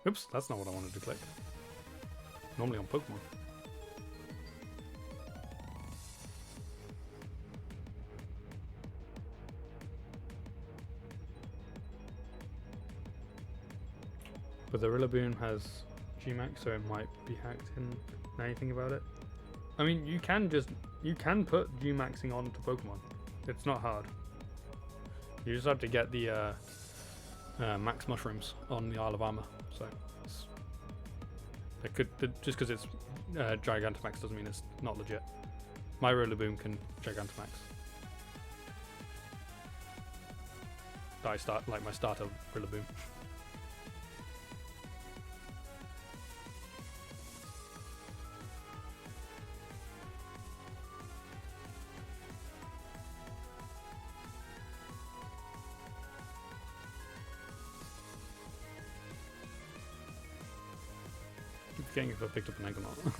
Speaker 1: Oops, that's not what I wanted to click. Normally on Pokemon. But the Rillaboom has Gmax, so it might be hacked in anything about it. I mean, you can put Gmaxing onto Pokemon. It's not hard. You just have to get the max mushrooms on the Isle of Armor. So just because it's Gigantamax doesn't mean it's not legit. My Rillaboom can Gigantamax. I start like my starter Rillaboom. keep forgetting if I picked up an egg or not.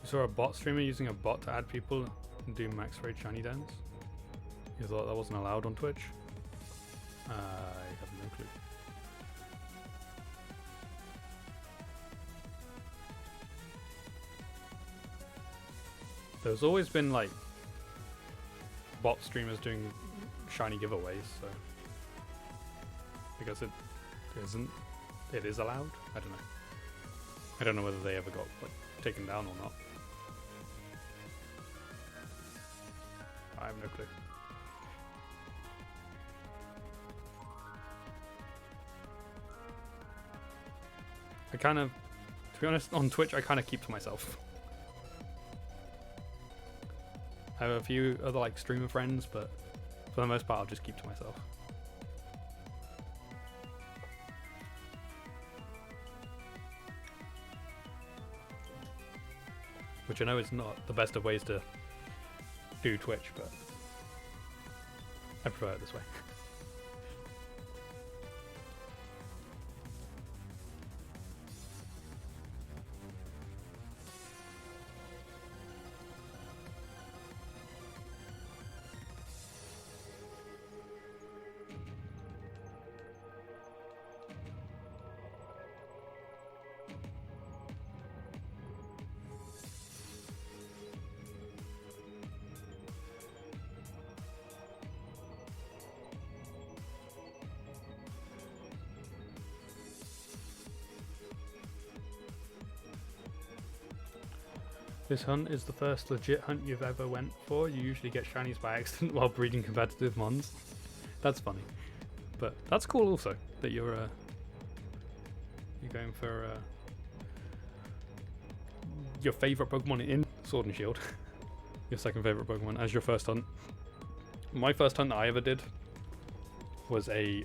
Speaker 1: Saw a bot streamer using a bot to add people and do max raid shiny dance. You thought that wasn't allowed on Twitch? I have no clue. There's always been like bot streamers doing shiny giveaways, so because it is allowed. I don't know. I don't know whether they ever got like taken down or not. I have no clue. I kind of, to be honest, on Twitch, I kind of keep to myself. I have a few other like streamer friends, but for the most part, I'll just keep to myself. Which I know is not the best of ways to do Twitch, but I prefer it this way. This hunt is the first legit hunt you've ever went for. You usually get shinies by accident while breeding competitive mons. That's funny, but that's cool also that you're going for your favorite Pokemon in Sword and Shield, your second favorite Pokemon as your first hunt. My first hunt that I ever did was a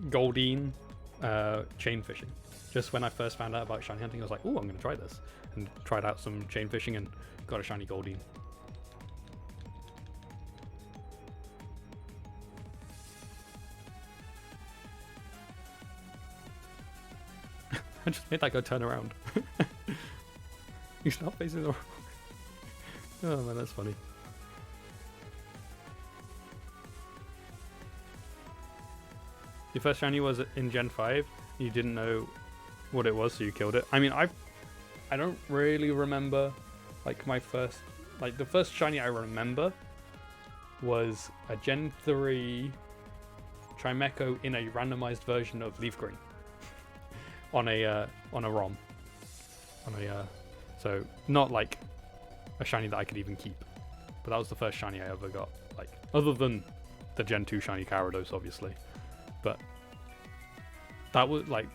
Speaker 1: Goldeen chain fishing. Just when I first found out about shiny hunting, I was like, "Oh, I'm going to try this," and tried out some chain fishing and got a shiny Goldeen. I just made that go turn around. He's not facing the wrong way. Oh man, that's funny. Your first shiny was in Gen 5. You didn't know what it was, so you killed it. I mean, I don't really remember like my first, like the first shiny I remember was a Gen 3 Trimeco in a randomized version of Leaf Green on a ROM. So not like a shiny that I could even keep, but that was the first shiny I ever got. Like other than the Gen 2 shiny Gyarados, obviously, but that was like.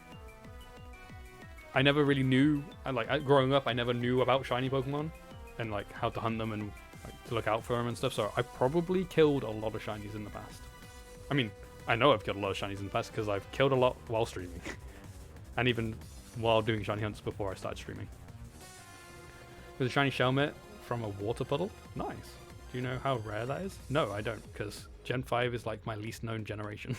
Speaker 1: I never really knew, growing up, I never knew about shiny Pokemon and like how to hunt them and like, to look out for them and stuff. So I probably killed a lot of shinies in the past. I mean, I know I've killed a lot of shinies in the past because I've killed a lot while streaming, and even while doing shiny hunts before I started streaming. With a shiny Shelmet from a water puddle, nice. Do you know how rare that is? No, I don't, because Gen 5 is like my least known generation.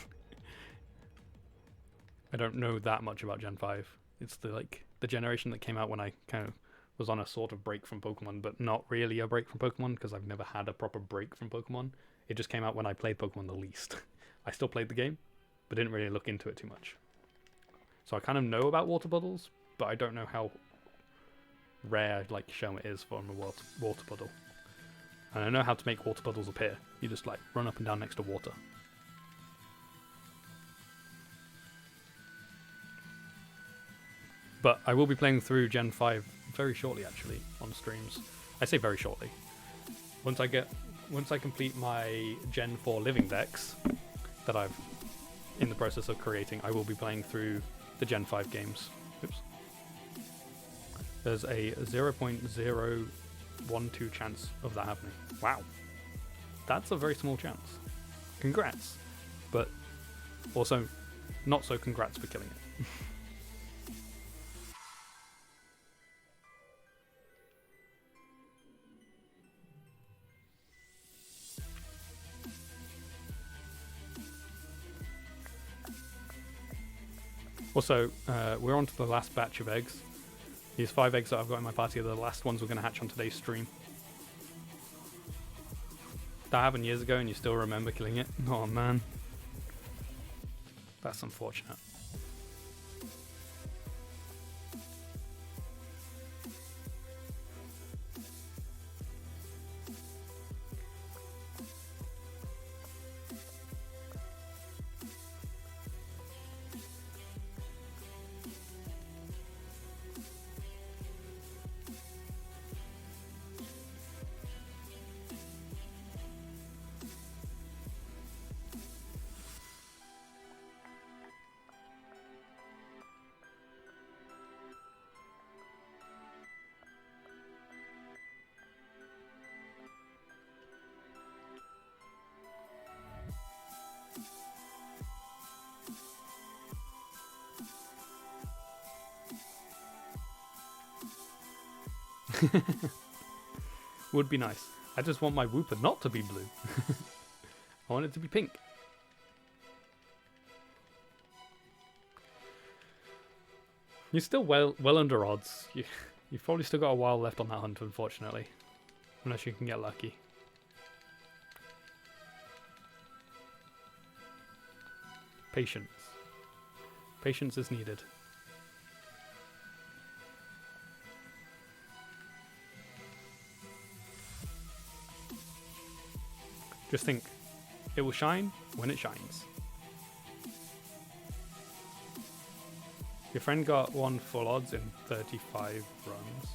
Speaker 1: I don't know that much about Gen 5. It's the generation that came out when I kind of was on a sort of break from Pokemon, but not really a break from Pokemon because I've never had a proper break from Pokemon. It just came out when I played Pokemon the least. I still played the game, but didn't really look into it too much. So I kind of know about water puddles, but I don't know how rare like Sherma is from a water puddle. And I know how to make water puddles appear. You just like run up and down next to water. But I will be playing through Gen 5 very shortly, actually, on streams. I say very shortly. Once I complete my Gen 4 living decks that I've in the process of creating, I will be playing through the Gen 5 games. Oops. There's a 0.012 chance of that happening. Wow. That's a very small chance. Congrats. But also, not so congrats for killing it. Also, we're on to the last batch of eggs. These 5 eggs that I've got in my party are the last ones we're going to hatch on today's stream. That happened years ago and you still remember killing it? Oh man. That's unfortunate. Would be nice. I just want my Wooper not to be blue. I want it to be pink. You're still well under odds. You've probably still got a while left on that hunt, unfortunately. Unless you can get lucky. Patience. Patience is needed. Just think, it will shine when it shines. Your friend got 1 full odds in 35 runs.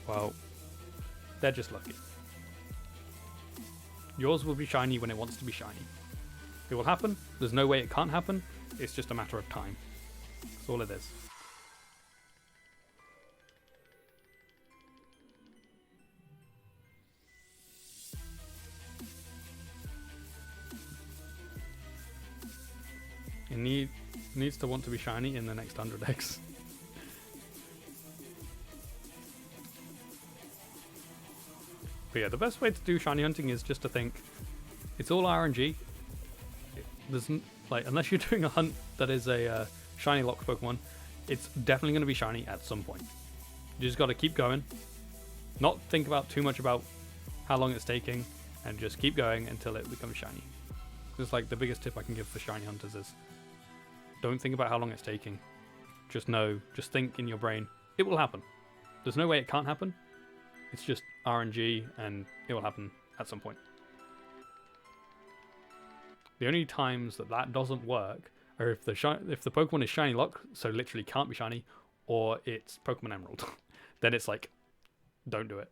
Speaker 1: Well, they're just lucky. Yours will be shiny when it wants to be shiny. It will happen. There's no way it can't happen. It's just a matter of time. That's all it is. It needs to want to be shiny in the next 100 eggs. But yeah, the best way to do shiny hunting is just to think it's all RNG. There's like, unless you're doing a hunt that is a shiny locked Pokemon, it's definitely going to be shiny at some point. You just got to keep going, not think about too much about how long it's taking, and just keep going until it becomes shiny. It's like the biggest tip I can give for shiny hunters is don't think about how long it's taking. Just think in your brain, it will happen. There's no way it can't happen. It's just RNG and it will happen at some point. The only times that doesn't work are if the Pokemon is shiny lock, so literally can't be shiny, or it's Pokemon Emerald. Then it's like, don't do it.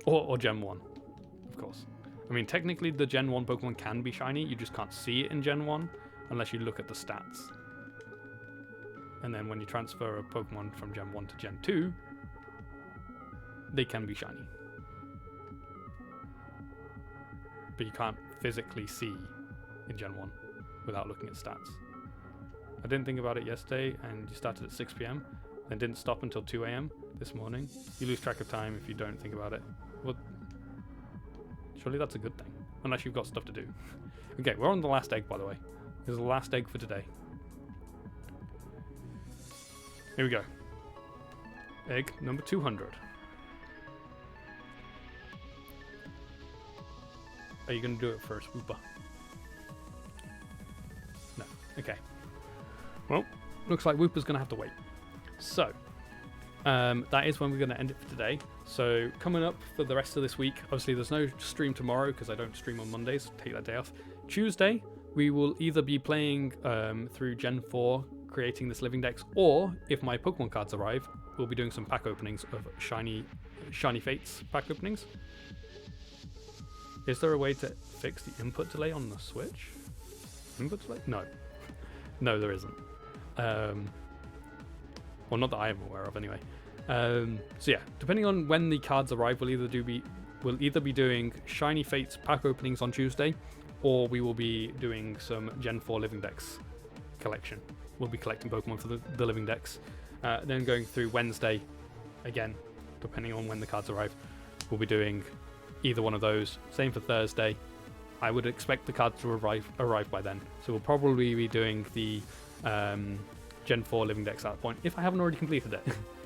Speaker 1: or Gen 1, of course. I mean, technically the Gen 1 Pokemon can be shiny, you just can't see it in Gen 1 unless you look at the stats. And then when you transfer a Pokemon from Gen 1 to Gen 2, they can be shiny. But you can't physically see in Gen 1 without looking at stats. I didn't think about it yesterday, and you started at 6 PM, then didn't stop until 2 AM this morning. You lose track of time if you don't think about it. Well, surely that's a good thing. unless you've got stuff to do. Okay, we're on the last egg, by the way. This is the last egg for today. Here we go. Egg number 200. Are you going to do it first, Wooper? No. Okay. Well, looks like Wooper's going to have to wait. So, that is when we're going to end it for today. So, coming up for the rest of this week, obviously there's no stream tomorrow because I don't stream on Mondays. Take that day off. Tuesday, we will either be playing through Gen 4, creating this living dex, or if my Pokemon cards arrive, we'll be doing some pack openings of Shiny Fates pack openings. Is there a way to fix the input delay on the Switch? Input delay? No. No, there isn't. Well, not that I am aware of, anyway. So yeah, depending on when the cards arrive, we'll either be doing Shiny Fates pack openings on Tuesday, or we will be doing some Gen 4 Living Dex collection. We'll be collecting Pokemon for the Living Dex. Then going through Wednesday, again, depending on when the cards arrive, we'll be doing either one of those. Same for Thursday. I would expect the cards to arrive by then. So we'll probably be doing the Gen 4 Living Dex at that point, if I haven't already completed it.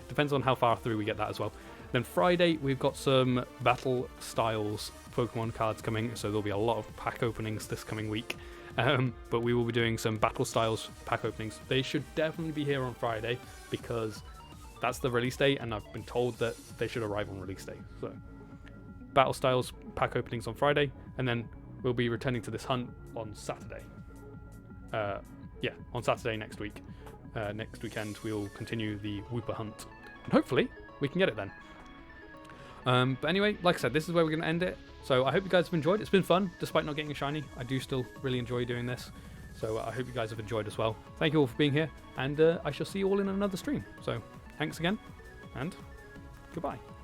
Speaker 1: Depends on how far through we get that as well. Then Friday, we've got some Battle Styles Pokemon cards coming, so there'll be a lot of pack openings this coming week. But we will be doing some Battle Styles pack openings. They should definitely be here on Friday, because that's the release date, and I've been told that they should arrive on release day. So Battle Styles pack openings on Friday, and then we'll be returning to this hunt on Saturday. Yeah, on Saturday next week. Next weekend we'll continue the Wooper hunt, and hopefully we can get it then. But anyway, like I said, this is where we're going to end it. So I hope you guys have enjoyed. It's been fun, despite not getting a shiny. I do still really enjoy doing this. So I hope you guys have enjoyed as well. Thank you all for being here, and I shall see you all in another stream. So thanks again, and goodbye.